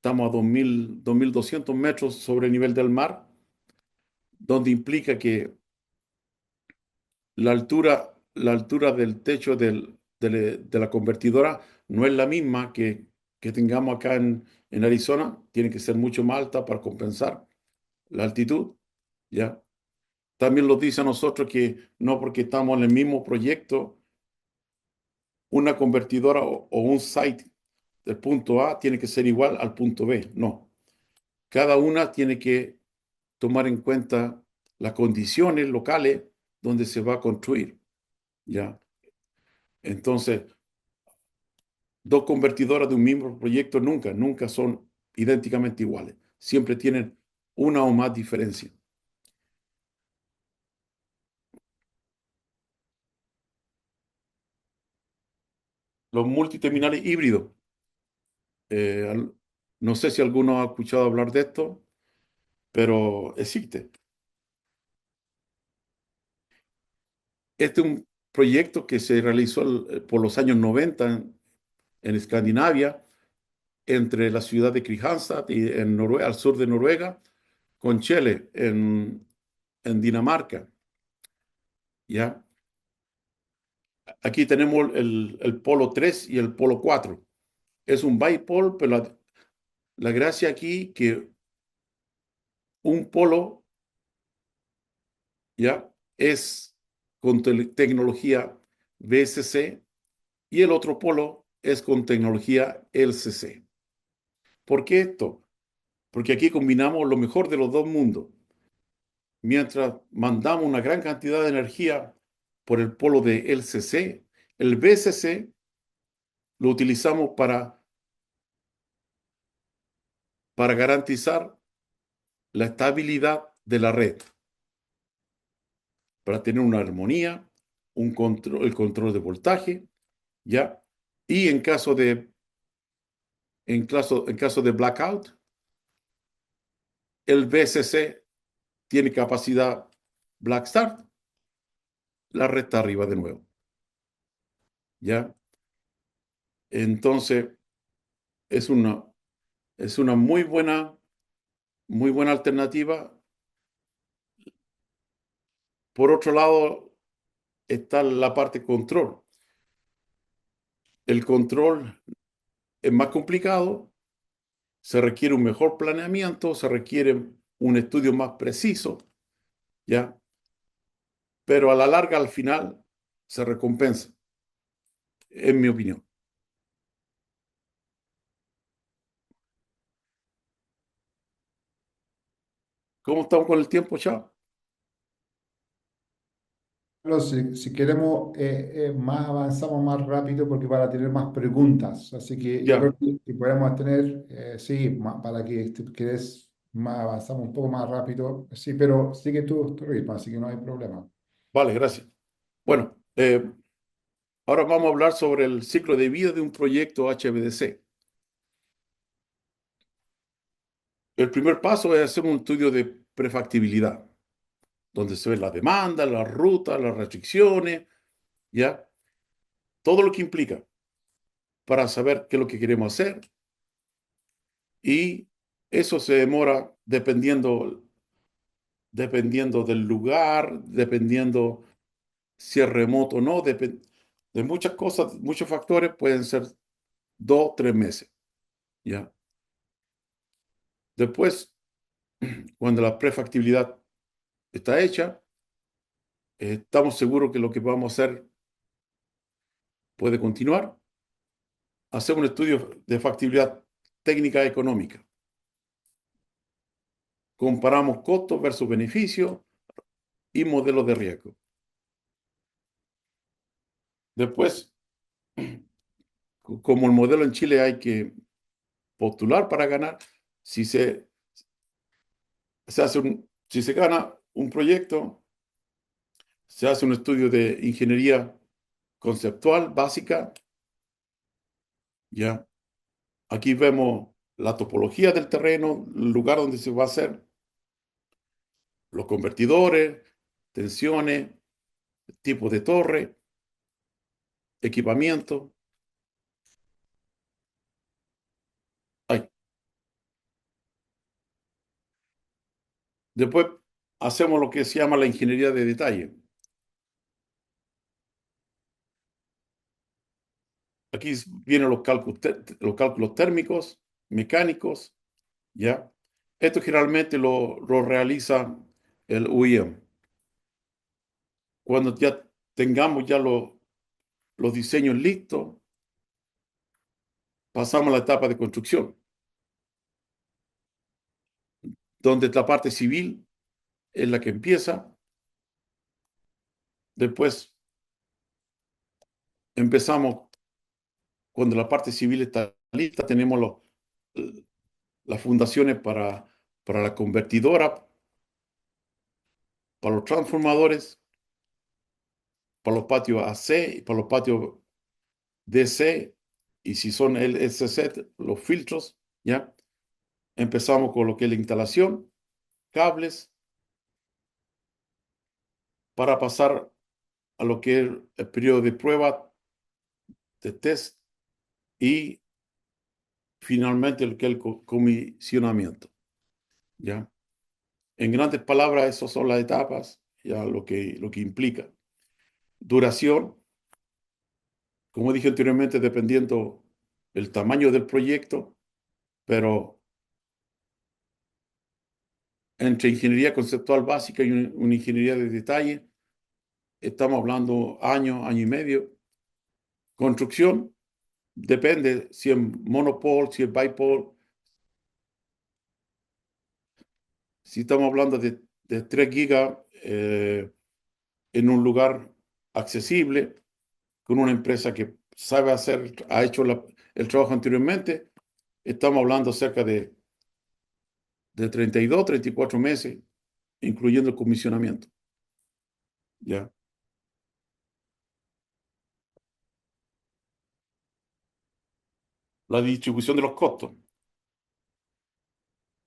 a 2.200 metros sobre el nivel del mar, donde implica que la altura del techo de la convertidora no es la misma que tengamos acá en Arizona. Tiene que ser mucho más alta para compensar la altitud, ¿ya? También nos dice a nosotros que no porque estamos en el mismo proyecto, una convertidora o un site del punto A tiene que ser igual al punto B. No. cada una tiene que tomar en cuenta las condiciones locales donde se va a construir, ¿ya? Entonces, dos convertidoras de un mismo proyecto nunca son idénticamente iguales. Siempre tienen una o más diferencias. Los multiterminales híbridos. eh, al- no sé si alguno ha escuchado hablar de esto, pero existe. Este es un proyecto que se realizó por los años 90 en Escandinavia, entre la ciudad de Kristianstad y en Noruega, al sur de Noruega, con Chile en Dinamarca. ¿Ya? Aquí tenemos el polo 3 y el polo 4. Es un bipole, pero la gracia aquí que un polo, ¿ya? Es con tecnología VSC y el otro polo es con tecnología LCC. ¿Por qué esto? Porque aquí combinamos lo mejor de los dos mundos. Mientras mandamos una gran cantidad de energía por el polo de LCC, el VSC lo utilizamos para garantizar la estabilidad de la red, para tener una armonía, el control de voltaje, ¿ya? Y en caso de blackout, el VSC tiene capacidad black start, la red está arriba de nuevo, ¿ya? Entonces, es una, es una muy buena alternativa. Por otro lado, está la parte control. El control es más complicado, se requiere un mejor planeamiento, se requiere un estudio más preciso, ¿ya? Pero a la larga, al final, se recompensa, en mi opinión. ¿Cómo estamos con el tiempo, Chao? Carlos, si queremos más avanzamos más rápido porque para tener más preguntas. Así que yo Ya, creo que podemos tener, sí, para que si quieres más avanzamos un poco más rápido. Sí, pero sigue tu ritmo, así que no hay problema. vale, gracias. Bueno, ahora vamos a hablar sobre el ciclo de vida de un proyecto HVDC. El primer paso es hacer un estudio de prefactibilidad, donde se ve la demanda, la ruta, las restricciones, ¿ya? Todo lo que implica para saber qué es lo que queremos hacer. Y eso se demora dependiendo del lugar, dependiendo si es remoto o no, de muchas cosas, muchos factores, pueden ser 2, 3 meses, ¿ya? Después, cuando la prefactibilidad está hecha, estamos seguros que lo que vamos a hacer puede continuar. Hacemos un estudio de factibilidad técnica y económica. Comparamos costos versus beneficios y modelos de riesgo. Después, como el modelo en Chile hay que postular para ganar, si si se gana un proyecto, se hace un estudio de ingeniería conceptual básica, ¿ya? Aquí vemos la topología del terreno, el lugar donde se va a hacer, los convertidores, tensiones, tipo de torre, equipamiento. Ay. Después hacemos lo que se llama la ingeniería de detalle. Aquí vienen los cálculos térmicos, mecánicos, ¿ya? Esto generalmente lo realiza el OEM. Cuando ya tengamos ya los diseños listos, pasamos a la etapa de construcción. donde la parte civil es la que empieza. Después empezamos, cuando la parte civil está lista, tenemos las fundaciones para la convertidora, para los transformadores, para los patios AC y para los patios DC, y si son LSC, los filtros, ¿ya? Empezamos con lo que es la instalación, cables, para pasar a lo que es el periodo de prueba, de test y finalmente lo que es el comisionamiento, ¿ya? En grandes palabras, esas son las etapas, ya lo que implica. Duración, como dije anteriormente, dependiendo el tamaño del proyecto, pero entre ingeniería conceptual básica y una ingeniería de detalle, estamos hablando año, año y medio. Construcción, depende si es monopole, si es bipole. Si estamos hablando de 3 gigas en un lugar accesible, con una empresa que sabe hacer, ha hecho el trabajo anteriormente, estamos hablando cerca de 32, 34 meses, incluyendo el comisionamiento. ¿Ya? La distribución de los costos.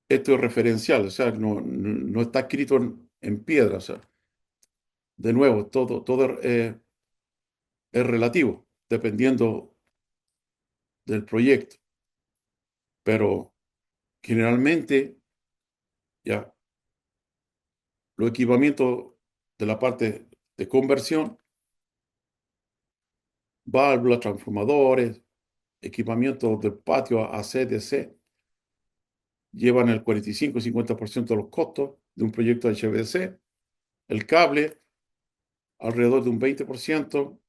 Esto es referencial, o sea, no está escrito en piedra. O sea, de nuevo, todo es relativo, dependiendo del proyecto. Pero generalmente, ya, los equipamientos de la parte de conversión, válvulas, transformadores, equipamientos del patio AC/DC, llevan el 45-50% de los costos de un proyecto de HVDC. El cable, alrededor de un 20%.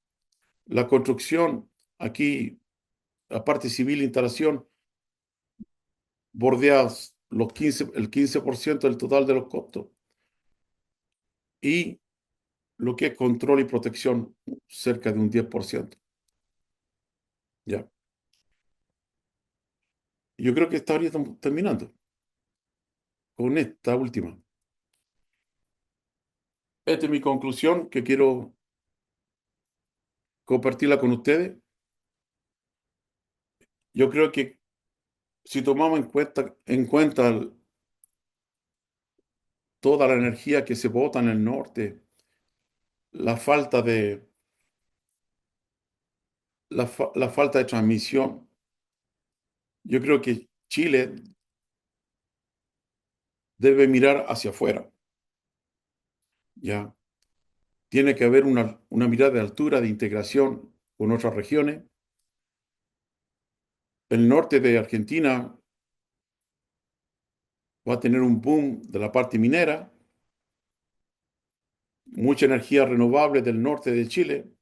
La construcción, aquí, la parte civil e instalación, bordea el 15% del total de los costos. Y lo que es control y protección, cerca de un 10%. Ya. Yo creo que estaría terminando con esta última. Esta es mi conclusión que quiero compartirla con ustedes. Yo creo que si tomamos en cuenta toda la energía que se bota en el norte, la falta de, la falta de transmisión, yo creo que Chile debe mirar hacia afuera. ¿Ya? Tiene que haber una mirada de altura, de integración con otras regiones. El norte de Argentina va a tener un boom de la parte minera, mucha energía renovable del norte de Chile,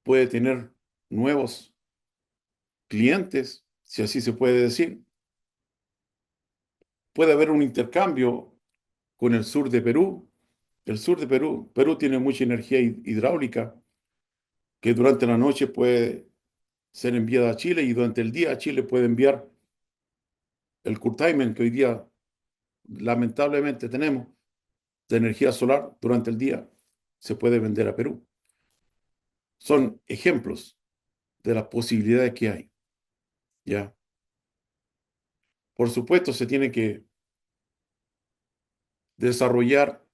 puede tener nuevos clientes, si así se puede decir. Puede haber un intercambio con el sur de Perú. El sur de Perú tiene mucha energía hidráulica que durante la noche puede ser enviada a Chile y durante el día Chile puede enviar el curtailment que hoy día lamentablemente tenemos de energía solar durante el día, se puede vender a Perú. Son ejemplos de las posibilidades que hay. ¿Ya? Por supuesto, se tiene que desarrollar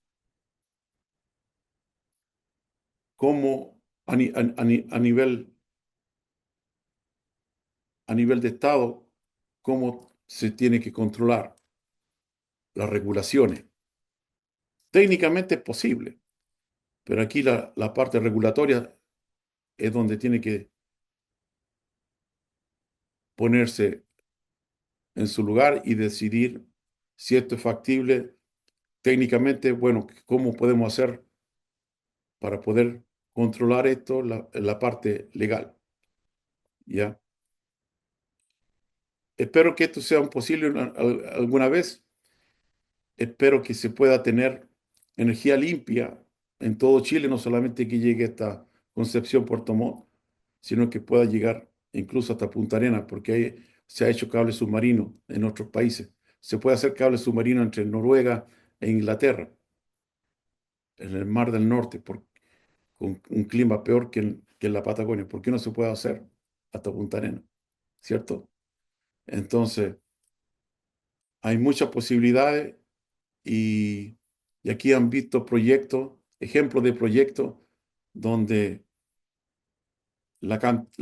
cómo a nivel de Estado, cómo se tiene que controlar las regulaciones. Técnicamente es posible, pero aquí la parte regulatoria es donde tiene que ponerse en su lugar y decidir si esto es factible técnicamente, bueno, cómo podemos hacer para poder controlar esto, la parte legal. ¿Ya? espero que esto sea posible alguna vez. Espero que se pueda tener energía limpia en todo Chile, no solamente que llegue hasta Concepción, Puerto Montt, sino que pueda llegar incluso hasta Punta Arenas, porque ahí se ha hecho cable submarino en otros países. Se puede hacer cable submarino entre Noruega e Inglaterra, en el Mar del Norte, con un clima peor que en la Patagonia. ¿Por qué no se puede hacer hasta Punta Arenas? ¿Cierto? Entonces, hay muchas posibilidades y, y aquí han visto proyectos, ejemplos de proyectos donde la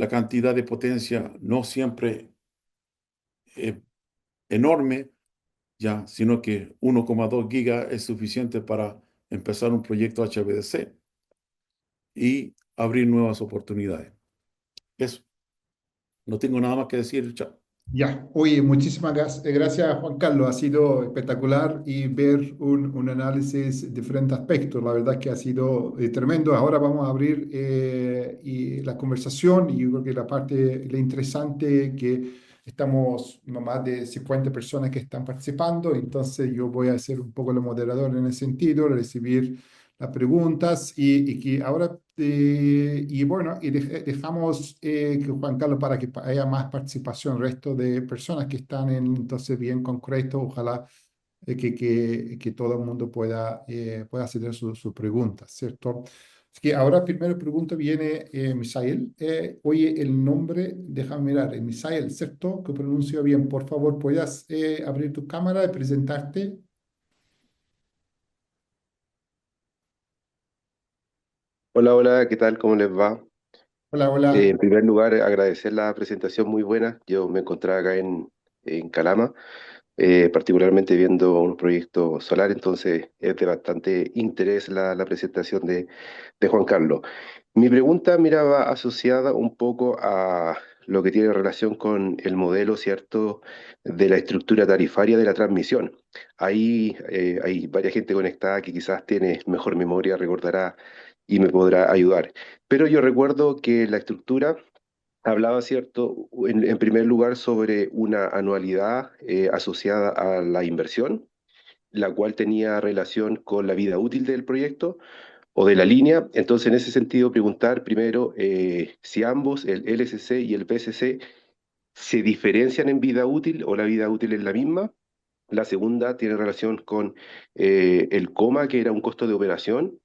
cantidad de potencia no siempre es enorme, ya, sino que 1,2 gigas es suficiente para empezar un proyecto HVDC y abrir nuevas oportunidades. Eso, no tengo nada más que decir. Chao. Ya, oye, muchísimas gracias, Juan Carlos. Ha sido espectacular y ver un análisis de diferentes aspectos. La verdad que ha sido tremendo. Ahora vamos a abrir la conversación y yo creo que la interesante que estamos no más de 50 personas que están participando. Entonces yo voy a ser un poco el moderador en ese sentido, recibir las preguntas y que ahora y bueno y dejamos que Juan Carlos para que haya más participación resto de personas que están entonces bien concreto, ojalá que todo el mundo pueda hacer sus preguntas, ¿cierto? Así que ahora primero pregunta viene Misael. Oye, el nombre, déjame mirar, Misael, ¿cierto? Que pronuncio bien. Por favor, ¿puedas abrir tu cámara y presentarte? Hola, hola, ¿qué tal? ¿Cómo les va? Hola, hola. En primer lugar, agradecer la presentación muy buena. Yo me encontraba acá en Calama, particularmente viendo un proyecto solar, entonces es de bastante interés la presentación de Juan Carlos. Mi pregunta, mira, va asociada un poco a lo que tiene relación con el modelo, ¿cierto?, de la estructura tarifaria de la transmisión. Ahí hay varias gente conectada que quizás tiene mejor memoria, recordará y me podrá ayudar. Pero yo recuerdo que la estructura hablaba, ¿cierto?, en primer lugar sobre una anualidad asociada a la inversión, la cual tenía relación con la vida útil del proyecto o de la línea. Entonces, en ese sentido, preguntar primero si ambos, el LSC y el PSC, se diferencian en vida útil o la vida útil es la misma. La segunda tiene relación con el coma, que era un costo de operación.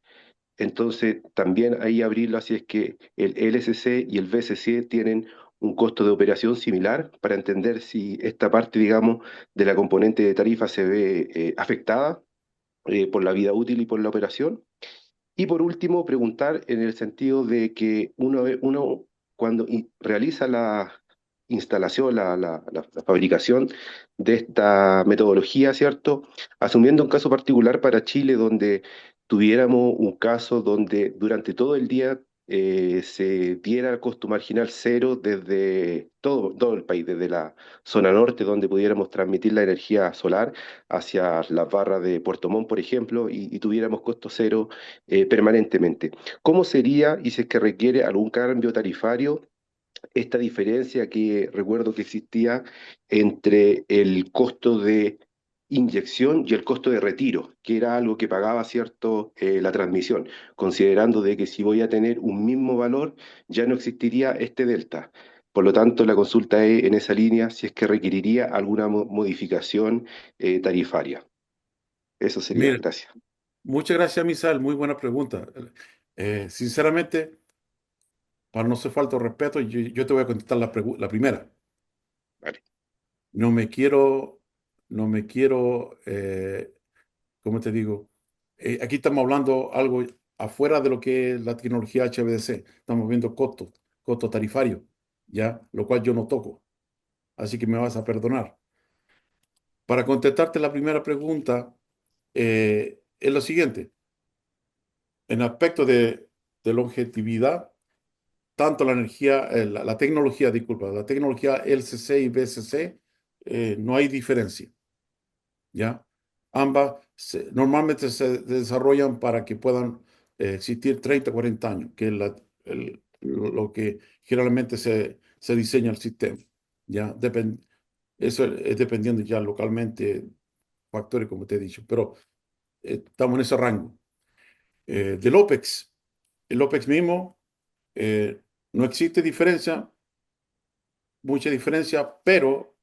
Entonces, también ahí abrirlo así es que el LSC y el VSC tienen un costo de operación similar para entender si esta parte, digamos, de la componente de tarifa se ve afectada por la vida útil y por la operación. Y por último, preguntar en el sentido de que uno cuando realiza la instalación, la fabricación de esta metodología, ¿cierto? Asumiendo un caso particular para Chile donde tuviéramos un caso donde durante todo el día se diera costo marginal cero desde todo el país, desde la zona norte donde pudiéramos transmitir la energía solar hacia las barras de Puerto Montt, por ejemplo, y tuviéramos costo cero permanentemente. ¿Cómo sería, y si es que requiere algún cambio tarifario, esta diferencia que recuerdo que existía entre el costo de inyección y el costo de retiro, que era algo que pagaba cierto la transmisión, considerando de que si voy a tener un mismo valor, ya no existiría este delta? Por lo tanto, la consulta es en esa línea si es que requeriría alguna modificación tarifaria. Eso sería. Mire, Gracias. muchas gracias, Misael. Muy buena pregunta. Sinceramente, para no ser falta de respeto, yo te voy a contestar la primera. Vale. No me quiero, no me quiero, ¿cómo te digo? Aquí estamos hablando algo afuera de lo que es la tecnología HVDC. Estamos viendo costos tarifarios, ¿ya? Lo cual yo no toco. Así que me vas a perdonar. Para contestarte la primera pregunta, es lo siguiente. En aspecto de longevidad, tanto la energía, la tecnología, disculpa, la tecnología LCC y BCC, no hay diferencia, ¿ya? Ambas normalmente se desarrollan para que puedan existir 30 40 años, que es lo que generalmente se diseña el sistema, ¿ya? Eso es dependiendo ya localmente, factores como te he dicho, pero estamos en ese rango. Del OPEX, el OPEX mismo, no existe diferencia, mucha diferencia, pero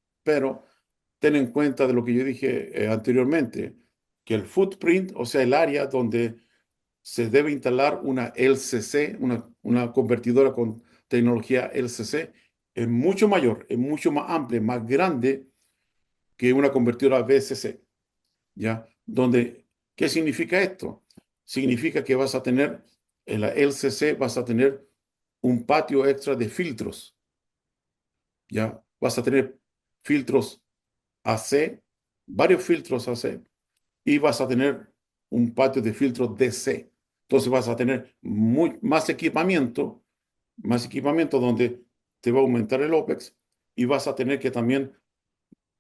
ten en cuenta de lo que yo dije anteriormente, que el footprint, o sea, el área donde se debe instalar una LCC, una convertidora con tecnología LCC, es mucho mayor, es mucho más amplia, más grande que una convertidora VCC, ¿ya? Donde, ¿qué significa esto? Significa que vas a tener, en la LCC vas a tener un patio extra de filtros, ¿ya? Vas a tener filtros AC, varios filtros AC, y vas a tener un patio de filtros DC. Entonces vas a tener más equipamiento donde te va a aumentar el OPEX y vas a tener que también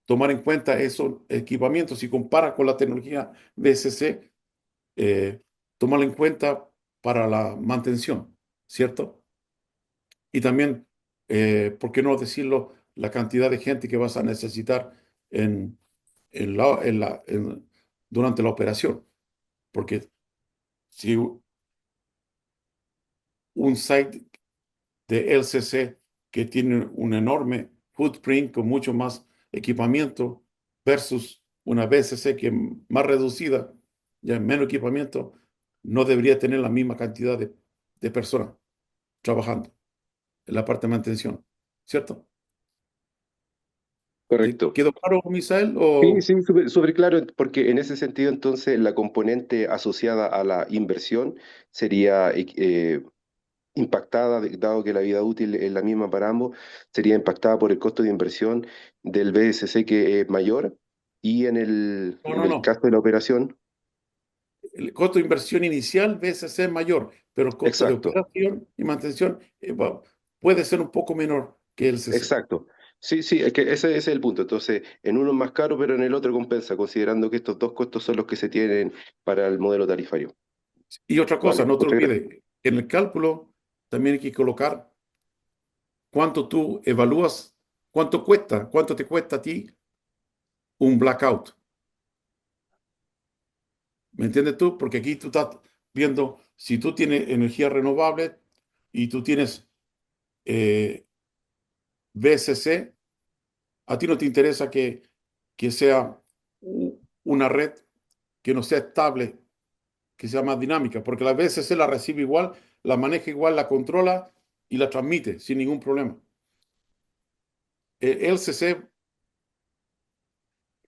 tomar en cuenta esos equipamientos. Si comparas con la tecnología BSC, tomarla en cuenta para la mantención, ¿cierto? Y también, ¿por qué no decirlo? La cantidad de gente que vas a necesitar en, durante la operación. Porque si un site de LCC que tiene un enorme footprint con mucho más equipamiento versus una BCC que es más reducida, ya menos equipamiento, no debería tener la misma cantidad de personas trabajando en la parte de mantención, ¿cierto? ¿Te Correcto. quedó claro, Misael? Sí, sí, súper súper claro, porque en ese sentido entonces la componente asociada a la inversión sería impactada, dado que la vida útil es la misma para ambos, sería impactada por el costo de inversión del BSC que es mayor y No, en no, el no. caso de la operación, El costo de inversión inicial BCC es mayor, pero el costo de exacto, operación y mantención puede ser un poco menor que el CC. exacto. Sí, sí, es que ese es el punto. Entonces, en uno es más caro, pero en el otro compensa, considerando que estos dos costos son los que se tienen para el modelo tarifario. Y otra cosa, Vale, no te muchas gracias. olvides, en el cálculo también hay que colocar cuánto tú evalúas, cuánto te cuesta a ti un blackout. ¿Me entiendes tú? Porque aquí tú estás viendo si tú tienes energía renovable y tú tienes BSC, a ti no te interesa que sea una red que no sea estable, que sea más dinámica, porque la BSC la recibe igual, la maneja igual, la controla y la transmite sin ningún problema. El LCC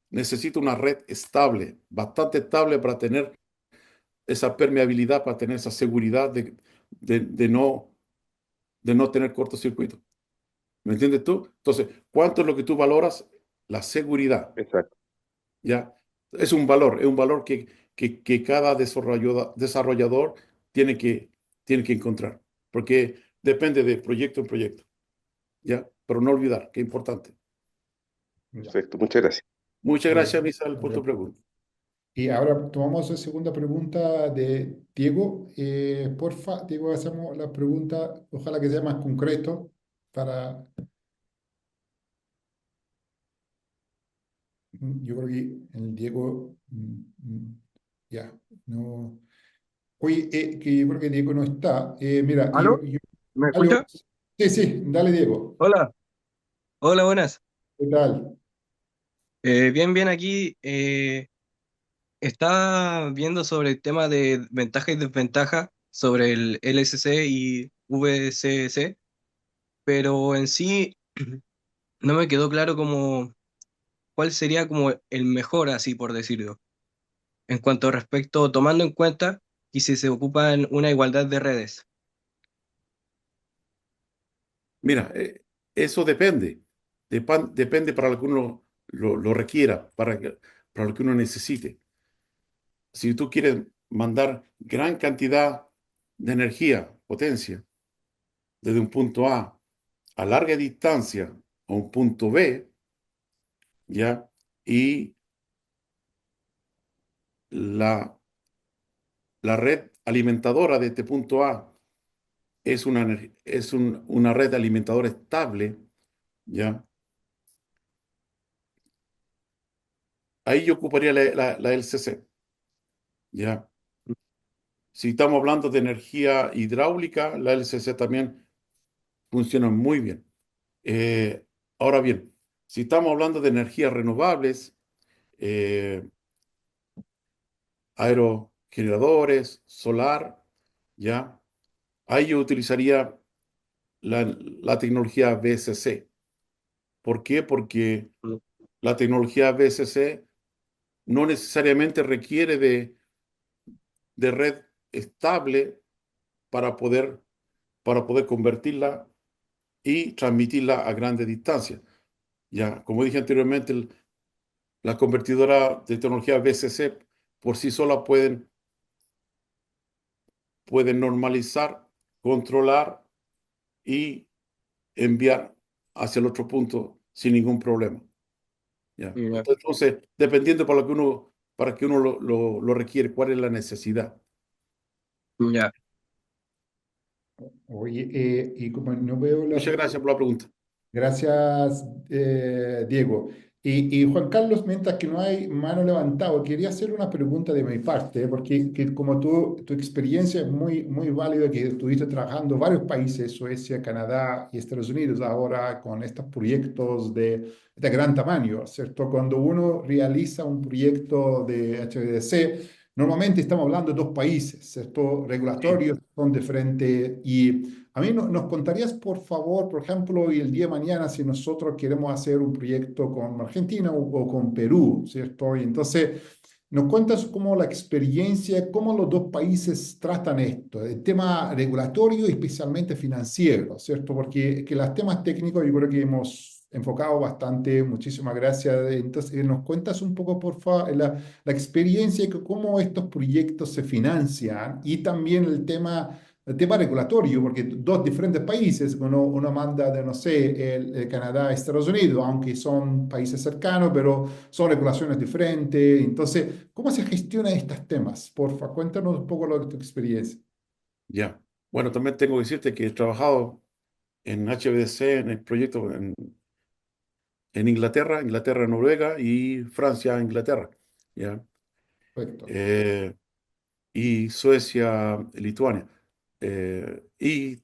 necesita una red estable, bastante estable para tener esa permeabilidad, para tener esa seguridad de no tener cortocircuito. ¿Me entiendes tú? Entonces, ¿cuánto es lo que tú valoras? La seguridad, Exacto. ¿ya? Es un valor que cada desarrollador tiene tiene que encontrar, porque depende de proyecto en proyecto, ¿ya? Pero no olvidar, que es importante. Ya. Perfecto, muchas gracias. Muchas Eh, gracias, Misal, por tu pregunta. y ahora tomamos la segunda pregunta de Diego. Porfa, Diego, hacemos la pregunta, ojalá que sea más concreto para, yo creo que el Diego, ya, no. Oye, que yo creo que Diego no está. Mira, ¿Aló? ¿Me aló, escucha? sí, sí, dale, Diego. Hola, hola, buenas. ¿Qué tal? Bien, bien, aquí estaba viendo sobre el tema de ventaja y desventaja sobre el LSC y VCC, pero en sí no me quedó claro como cuál sería como el mejor, así por decirlo, en cuanto respecto, tomando en cuenta que si se ocupan una igualdad de redes. Mira, eso depende. Depende para lo que uno lo requiera, para lo que uno necesite. Si tú quieres mandar gran cantidad de energía, potencia, desde un punto a larga distancia a un punto B, ¿ya? Y la, la red alimentadora de este punto A es una red alimentadora estable, ¿ya? ahí yo ocuparía la LCC, ¿ya? Si estamos hablando de energía hidráulica, la LCC también funciona muy bien. Eh, Ahora bien, si estamos hablando de energías renovables, eh, aerogeneradores, solar, ¿ya? Ahí yo utilizaría la tecnología VSC. ¿Por qué? Porque la tecnología VSC no necesariamente requiere de red estable para poder convertirla y transmitirla a grandes distancias. Ya, como dije anteriormente, las convertidoras de tecnología VCC por sí solas pueden normalizar, controlar y enviar hacia el otro punto sin ningún problema. Ya. Ya, Entonces, dependiendo para que uno lo requiere, cuál es la necesidad. ya. Oye, y como no veo la Muchas gracias por la pregunta. Gracias, Diego. Y Juan Carlos, mientras que no hay mano levantada, quería hacer una pregunta de mi parte, porque como tu experiencia es muy, muy válida, que estuviste trabajando en varios países, Suecia, Canadá y Estados Unidos, ahora con estos proyectos de gran tamaño, ¿cierto? Cuando uno realiza un proyecto de HVDC, normalmente estamos hablando de dos países, ¿cierto? Sí, Regulatorios son diferentes y a mí nos contarías, por favor, por ejemplo, y el día de mañana, si nosotros queremos hacer un proyecto con Argentina o con Perú, ¿cierto? Y entonces, nos cuentas cómo la experiencia, cómo los dos países tratan esto, el tema regulatorio y especialmente financiero, ¿cierto? Porque que los temas técnicos yo creo que hemos enfocado bastante, muchísimas gracias. Entonces, nos cuentas un poco, por favor, la experiencia, cómo estos proyectos se financian y también el tema regulatorio, porque dos diferentes países, uno manda de, no sé, el Canadá a Estados Unidos, aunque son países cercanos, pero son regulaciones diferentes. Entonces, ¿cómo se gestionan estos temas? Porfa, cuéntanos un poco lo de tu experiencia. ya. Bueno, también tengo que decirte que he trabajado en HVDC, en el proyecto en Inglaterra, Inglaterra, Noruega y Francia, Inglaterra, ¿ya? Perfecto. Eh, y Suecia, Lituania, y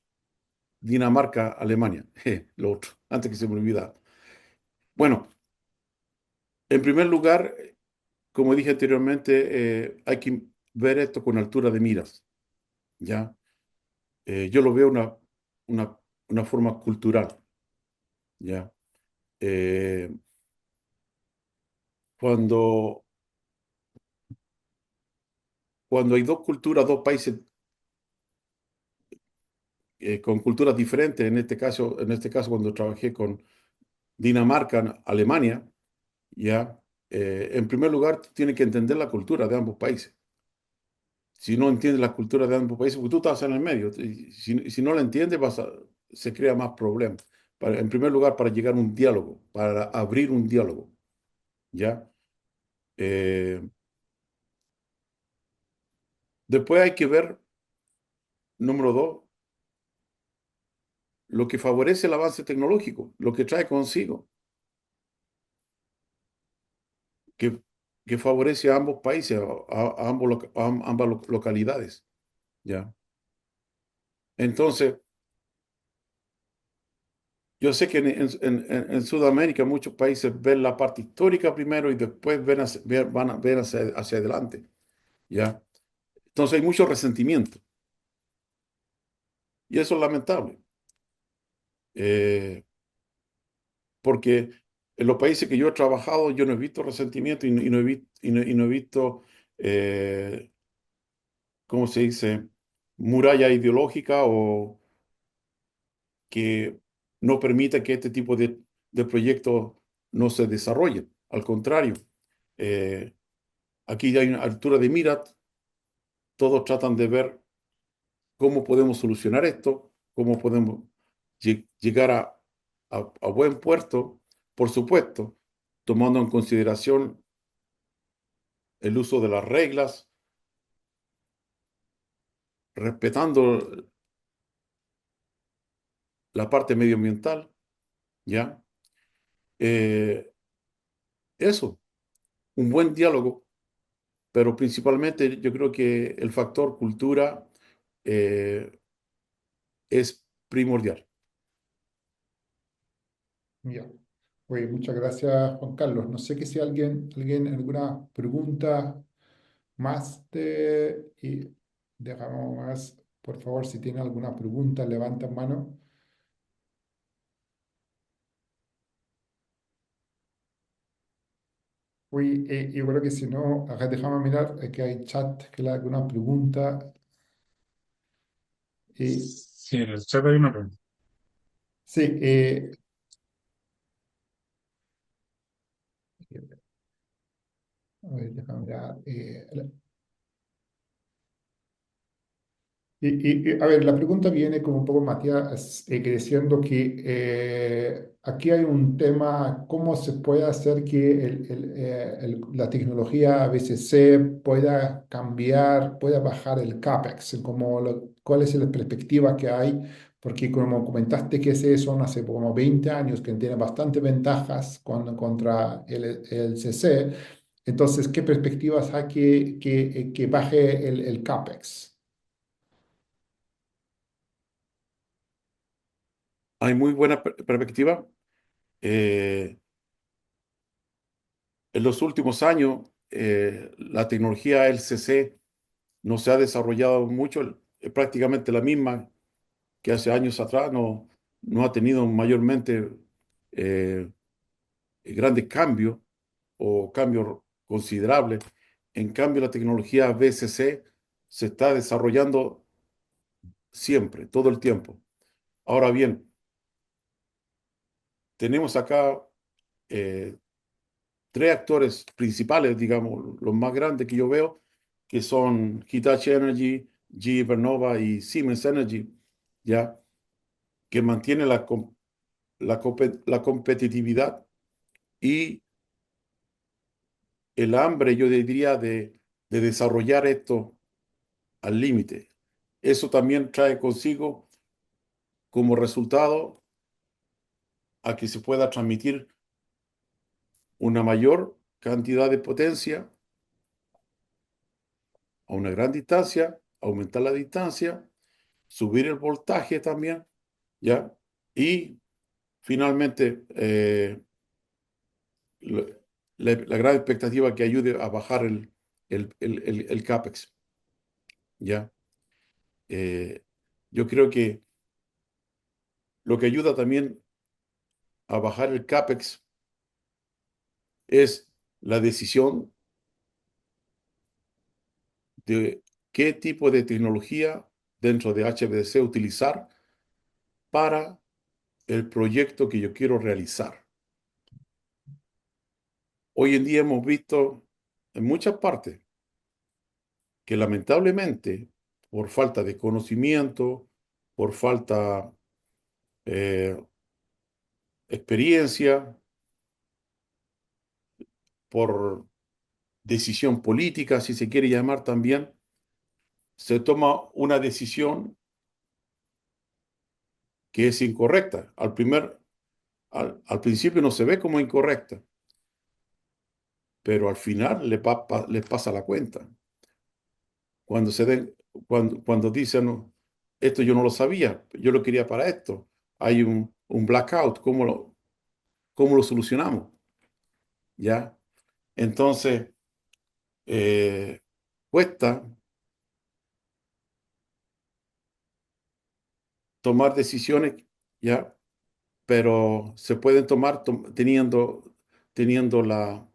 Dinamarca, Alemania, lo otro, antes que se me olvida. Bueno, en primer lugar, como dije anteriormente, hay que ver esto con altura de miras, ¿ya? Yo lo veo una, una forma cultural, ¿ya? Eh, cuando, cuando hay dos culturas, dos países con culturas diferentes, en este caso cuando trabajé con Dinamarca, Alemania, ¿ya? En primer lugar, tienes que entender la cultura de ambos países. Si no entiendes la cultura de ambos países, pues tú estás en el medio. Y si no la entiendes, se crea más problemas. En primer lugar, para llegar a un diálogo, para abrir un diálogo, ¿ya? Eh, Después hay que ver, número dos, lo que favorece el avance tecnológico, lo que trae consigo, que, que favorece a ambos países, ambas localidades, ¿ya? Entonces, yo sé que en Sudamérica muchos países ven la parte histórica primero y después van a ver hacia adelante, ¿ya? Entonces hay mucho resentimiento y eso es lamentable, eh, porque en los países que yo he trabajado yo no he visto resentimiento y no he visto, eh, ¿cómo se dice?, muralla ideológica o que no permita que este tipo de proyectos no se desarrollen. Al contrario, eh, aquí ya hay una altura de mira, todos tratan de ver cómo podemos solucionar esto, cómo podemos llegar a buen puerto, por supuesto, tomando en consideración el uso de las reglas, respetando la parte medioambiental, ¿ya? Eh, Eso. un buen diálogo, pero principalmente yo creo que el factor cultura eh, es primordial. Ya. Oye, muchas gracias, Juan Carlos. No sé que si alguna pregunta más y dejamos más, por favor, si tiene alguna pregunta, levanta mano. Oye, yo creo que si no, acá déjame mirar, que hay chat, que le alguna pregunta. Eh, Sí, en el chat hay una pregunta. sí, a ver, déjame mirar. A ver, la pregunta viene como un poco Matías, que diciendo que aquí hay un tema, ¿cómo se puede hacer que la tecnología BCC pueda cambiar, pueda bajar el CAPEX? ¿Cuál es la perspectiva que hay? Porque como comentaste que ese son hace como 20 años que tiene bastantes ventajas contra el CC, entonces, ¿qué perspectivas hay que baje el CAPEX? Hay muy buena perspectiva. Eh, en los últimos años, la tecnología LCC no se ha desarrollado mucho, es prácticamente la misma que hace años atrás, no ha tenido mayormente eh, grandes cambios o cambios considerables. En cambio, la tecnología BCC se está desarrollando siempre, todo el tiempo. Ahora bien, tenemos acá eh, tres actores principales, digamos, los más grandes que yo veo, que son Hitachi Energy, GE Vernova y Siemens Energy, ¿ya? Que mantienen la competitividad y el hambre, yo diría, de desarrollar esto al límite. Eso también trae consigo como resultado a que se pueda transmitir una mayor cantidad de potencia a una gran distancia, aumentar la distancia, subir el voltaje también, ¿ya? Y finalmente, la, la gran expectativa que ayude a bajar el CAPEX, ¿ya? Eh, yo creo que lo que ayuda también a bajar el CAPEX es la decisión de qué tipo de tecnología dentro de HVDC utilizar para el proyecto que yo quiero realizar. Hoy en día hemos visto en muchas partes que lamentablemente, por falta de conocimiento, por falta de experiencia, por decisión política, si se quiere llamar también, se toma una decisión que es incorrecta. Al principio no se ve como incorrecta, pero al final le pasa la cuenta. Cuando se den, cuando dicen, "No, esto yo no lo sabía, yo lo quería para esto. Hay un blackout, cómo lo solucionamos? ¿Ya? Entonces, eh, cuesta tomar decisiones, ¿ya? Pero se pueden tomar teniendo la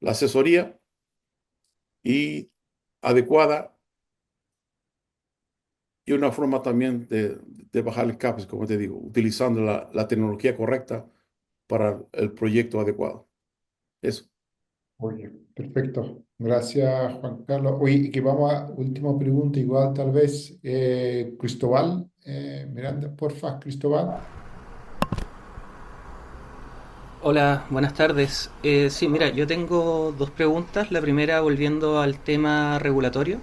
asesoría y adecuada y una forma también de bajar el CAPEX, como te digo, utilizando la tecnología correcta para el proyecto adecuado. Eso. Oye, perfecto. Gracias, Juan Carlos. Oye, y que vamos a última pregunta, igual tal vez Cristóbal Miranda, porfa, Cristóbal. Hola, buenas tardes. Sí, mira, yo tengo dos preguntas. La primera, volviendo al tema regulatorio.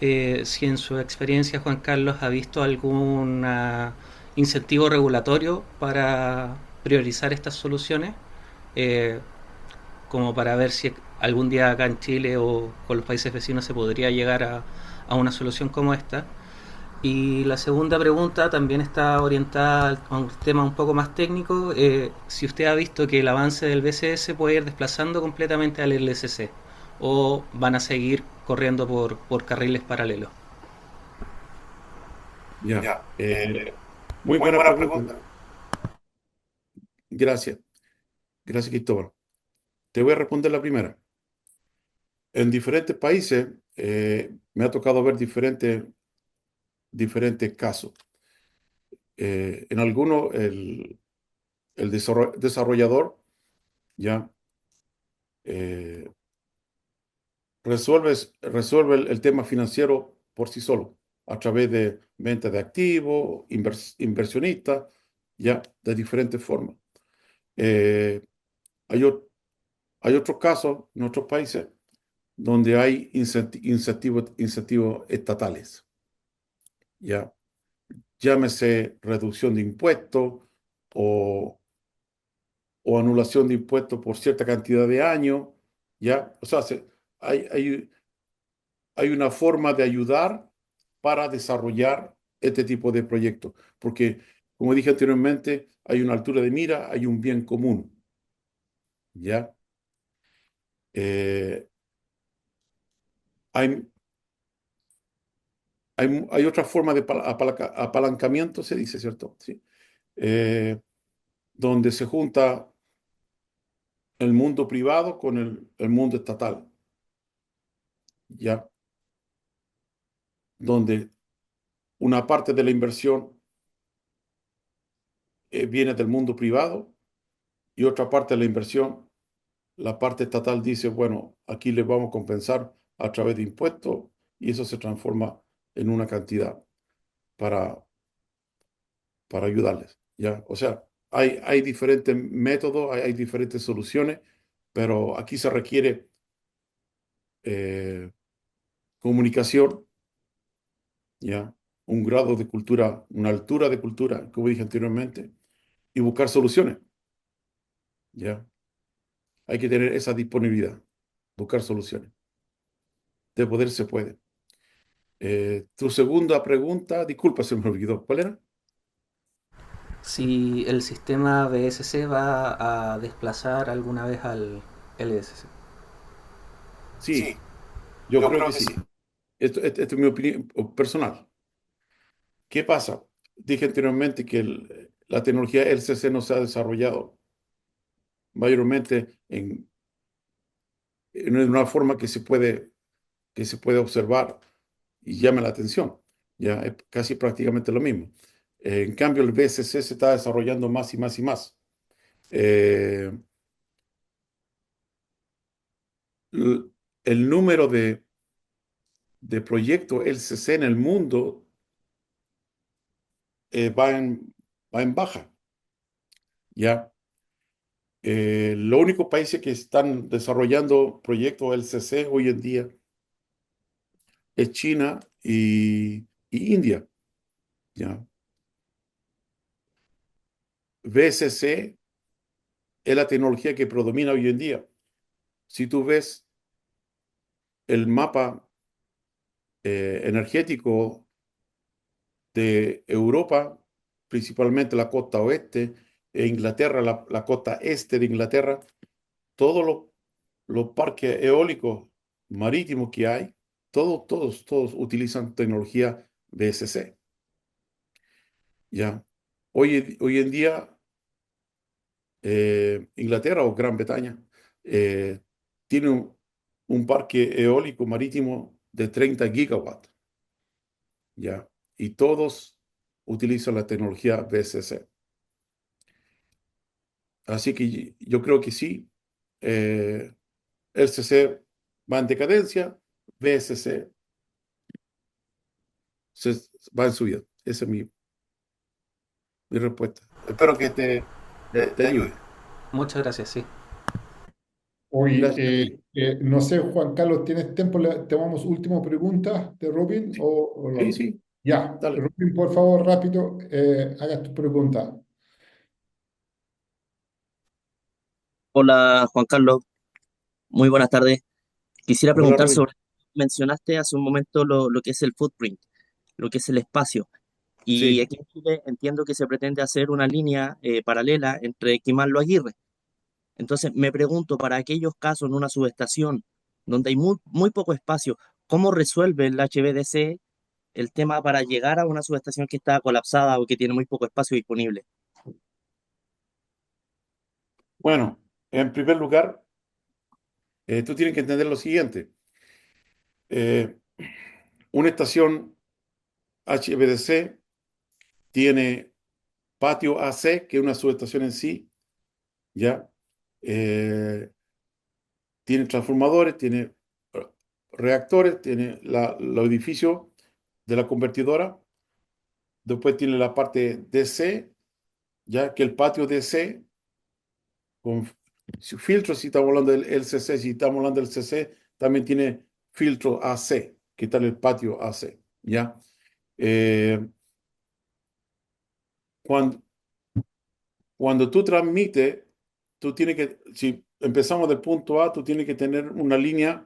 Si en su experiencia, Juan Carlos, ha visto algún incentivo regulatorio para priorizar estas soluciones, como para ver si algún día acá en Chile o con los países vecinos se podría llegar a una solución como esta. Y la segunda pregunta también está orientada a un tema un poco más técnico. Si usted ha visto que el avance del BCS puede ir desplazando completamente al LSC o van a seguir corriendo por carriles paralelos. Ya. Muy buena pregunta. Gracias. Gracias, Cristóbal. Te voy a responder la primera. En diferentes países me ha tocado ver diferentes casos. En algunos, el desarrollador ya eh, resuelve el tema financiero por sí solo, a través de venta de activos, inversionistas, ya de diferentes formas. Eh, hay, o- hay otros casos en otros países donde hay incentivos estatales, ya llámese reducción de impuestos o, o anulación de impuestos por cierta cantidad de años, ya, o sea, hay, hay, hay una forma de ayudar para desarrollar este tipo de proyectos, porque, como dije anteriormente, hay una altura de mira, hay un bien común, ¿ya? Eh, hay, hay otra forma de apalancamiento, se dice, ¿cierto? Sí. Eh, donde se junta el mundo privado con el mundo estatal, ¿ya? Donde una parte de la inversión viene del mundo privado y otra parte de la inversión, la parte estatal dice, bueno, aquí les vamos a compensar a través de impuestos y eso se transforma en una cantidad para, para ayudarles, ¿ya? O sea, hay diferentes métodos, hay diferentes soluciones, pero aquí se requiere eh, comunicación, ¿ya? Un grado de cultura, una altura de cultura, como dije anteriormente, y buscar soluciones, ¿ya? Hay que tener esa disponibilidad, buscar soluciones. De poder se puede. Tu segunda pregunta, disculpa, se me olvidó. ¿Cuál era? Si el sistema BSC va a desplazar alguna vez al LSC. Sí, yo creo que sí. Esto es mi opinión personal. ¿Qué pasa? Dije anteriormente que la tecnología LCC no se ha desarrollado mayormente en una forma que se puede observar y llama la atención. Ya es casi prácticamente lo mismo. En cambio, el BSC se está desarrollando más y más y más. Eh, l- el número de proyectos LCC en el mundo va en baja. Ya. Los únicos países que están desarrollando proyectos LCC hoy en día es China y India. Ya. BSC es la tecnología que predomina hoy en día. Si tú ves el mapa energético de Europa, principalmente la costa oeste, e Inglaterra, la costa este de Inglaterra, todos los parques eólicos marítimos que hay, todos utilizan tecnología BSC. ¿Ya? Hoy en día, Inglaterra o Gran Bretaña eh, tiene un parque eólico marítimo de 30 gigawatts. ¿Ya? Y todos utilizan la tecnología BSC. Así que yo creo que sí, LCC va en decadencia, BSC se, va en subida. Esa es mi respuesta. Espero que te ayude. Muchas gracias, sí. Oye, Gracias a ti. no sé, Juan Carlos, ¿tienes tiempo? ¿Tomamos última pregunta de Robin Sí, o sí, no? sí, Ya, dale. Robin, por favor, rápido, haga tu pregunta. Hola Juan Carlos, Muy buenas tardes. Quisiera Hola, preguntar Roy. sobre, mencionaste hace un momento lo que es el footprint, lo que es el espacio. Y Sí, aquí en Chile entiendo que se pretende hacer una línea paralela entre Quimanlo y Aguirre. Entonces me pregunto, para aquellos casos en una subestación donde hay muy poco espacio, ¿cómo resuelve el HVDC el tema para llegar a una subestación que está colapsada o que tiene muy poco espacio disponible? bueno, en primer lugar, tú tienes que entender lo siguiente. Eh, una estación HVDC tiene patio AC, que es una subestación en sí, ¿ya? Eh, tiene transformadores, tiene reactores, tiene los edificios de la convertidora. Después tiene la parte DC, ya que el patio DC con filtros, si estamos hablando del LCC, si estamos hablando del CC, también tiene filtro AC, que está en el patio AC, ¿ya? Eh, cuando, cuando tú transmites, tú tienes que, si empezamos del punto A, tú tienes que tener una línea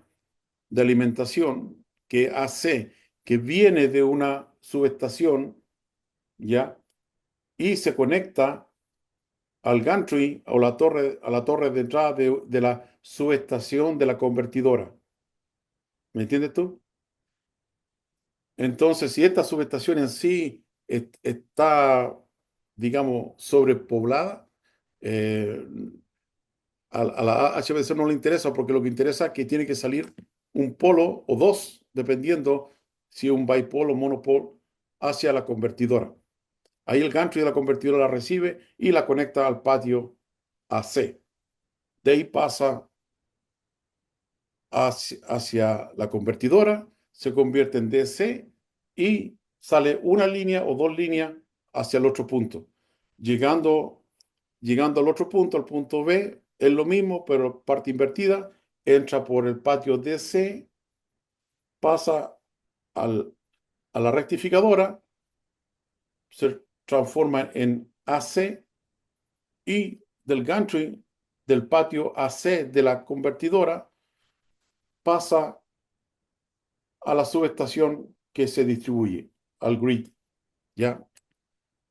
de alimentación que AC, que viene de una subestación, ¿ya? Y se conecta al gantry o a la torre de entrada de la subestación de la convertidora. ¿Me entiendes tú? Entonces, si esta subestación en sí está, digamos, sobrepoblada, eh, a la HBC no le interesa porque lo que interesa es que tiene que salir un polo o dos, dependiendo si es un bipolo o monopolo, hacia la convertidora. Ahí el gantry de la convertidora la recibe y la conecta al patio AC. De ahí pasa hacia la convertidora, se convierte en DC y sale una línea o dos líneas hacia el otro punto. Llegando, llegando al otro punto, al punto B, es lo mismo, pero parte invertida, entra por el patio DC, pasa a la rectificadora, se transforma en AC y del gantry del patio AC de la convertidora pasa a la subestación que se distribuye, al grid. ¿Ya?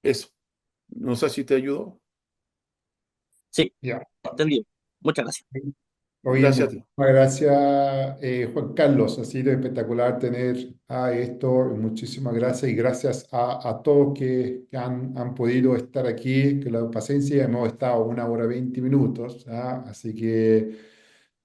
Eso. No sé si te ayudó. Sí, Ya. entendido. Muchas gracias. Oye, Gracias a muchísimas ti. gracias, Juan Carlos. Ha sido espectacular tener a esto. Muchísimas gracias y gracias a todos que han podido estar aquí, que la paciencia. Hemos estado 1 hora 20 minutos, ¿ah? Así que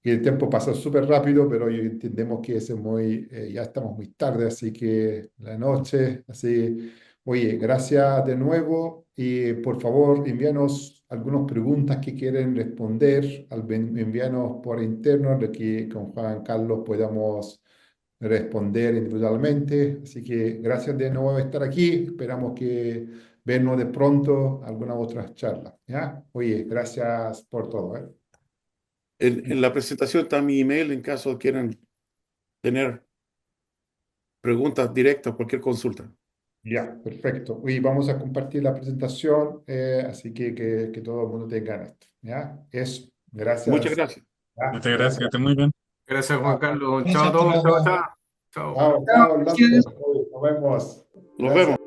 el tiempo pasa súper rápido, pero hoy entendemos que ya estamos muy tarde, así que la noche, así. Oye, gracias de nuevo y por favor envíanos algunas preguntas que quieren responder, envíanos por interno de que con Juan Carlos podamos responder individualmente. Así que gracias de nuevo por estar aquí, esperamos que vernos de pronto alguna otra charla, ¿ya? Oye, gracias por todo, ¿eh? En la presentación está mi email en caso quieran tener preguntas directas, cualquier consulta. Ya, perfecto. Oye, vamos a compartir la presentación, así que todo el mundo tenga esto, ¿ya? Eso, Muchas gracias. gracias. Ya, Muchas gracias, que gracias. esté muy bien. Gracias, Juan Chao, Carlos. Chao Gracias, a hasta todos. Chao, luego. chao. Chao. chao, chao, Orlando. Oye, nos vemos. Nos vemos. Gracias.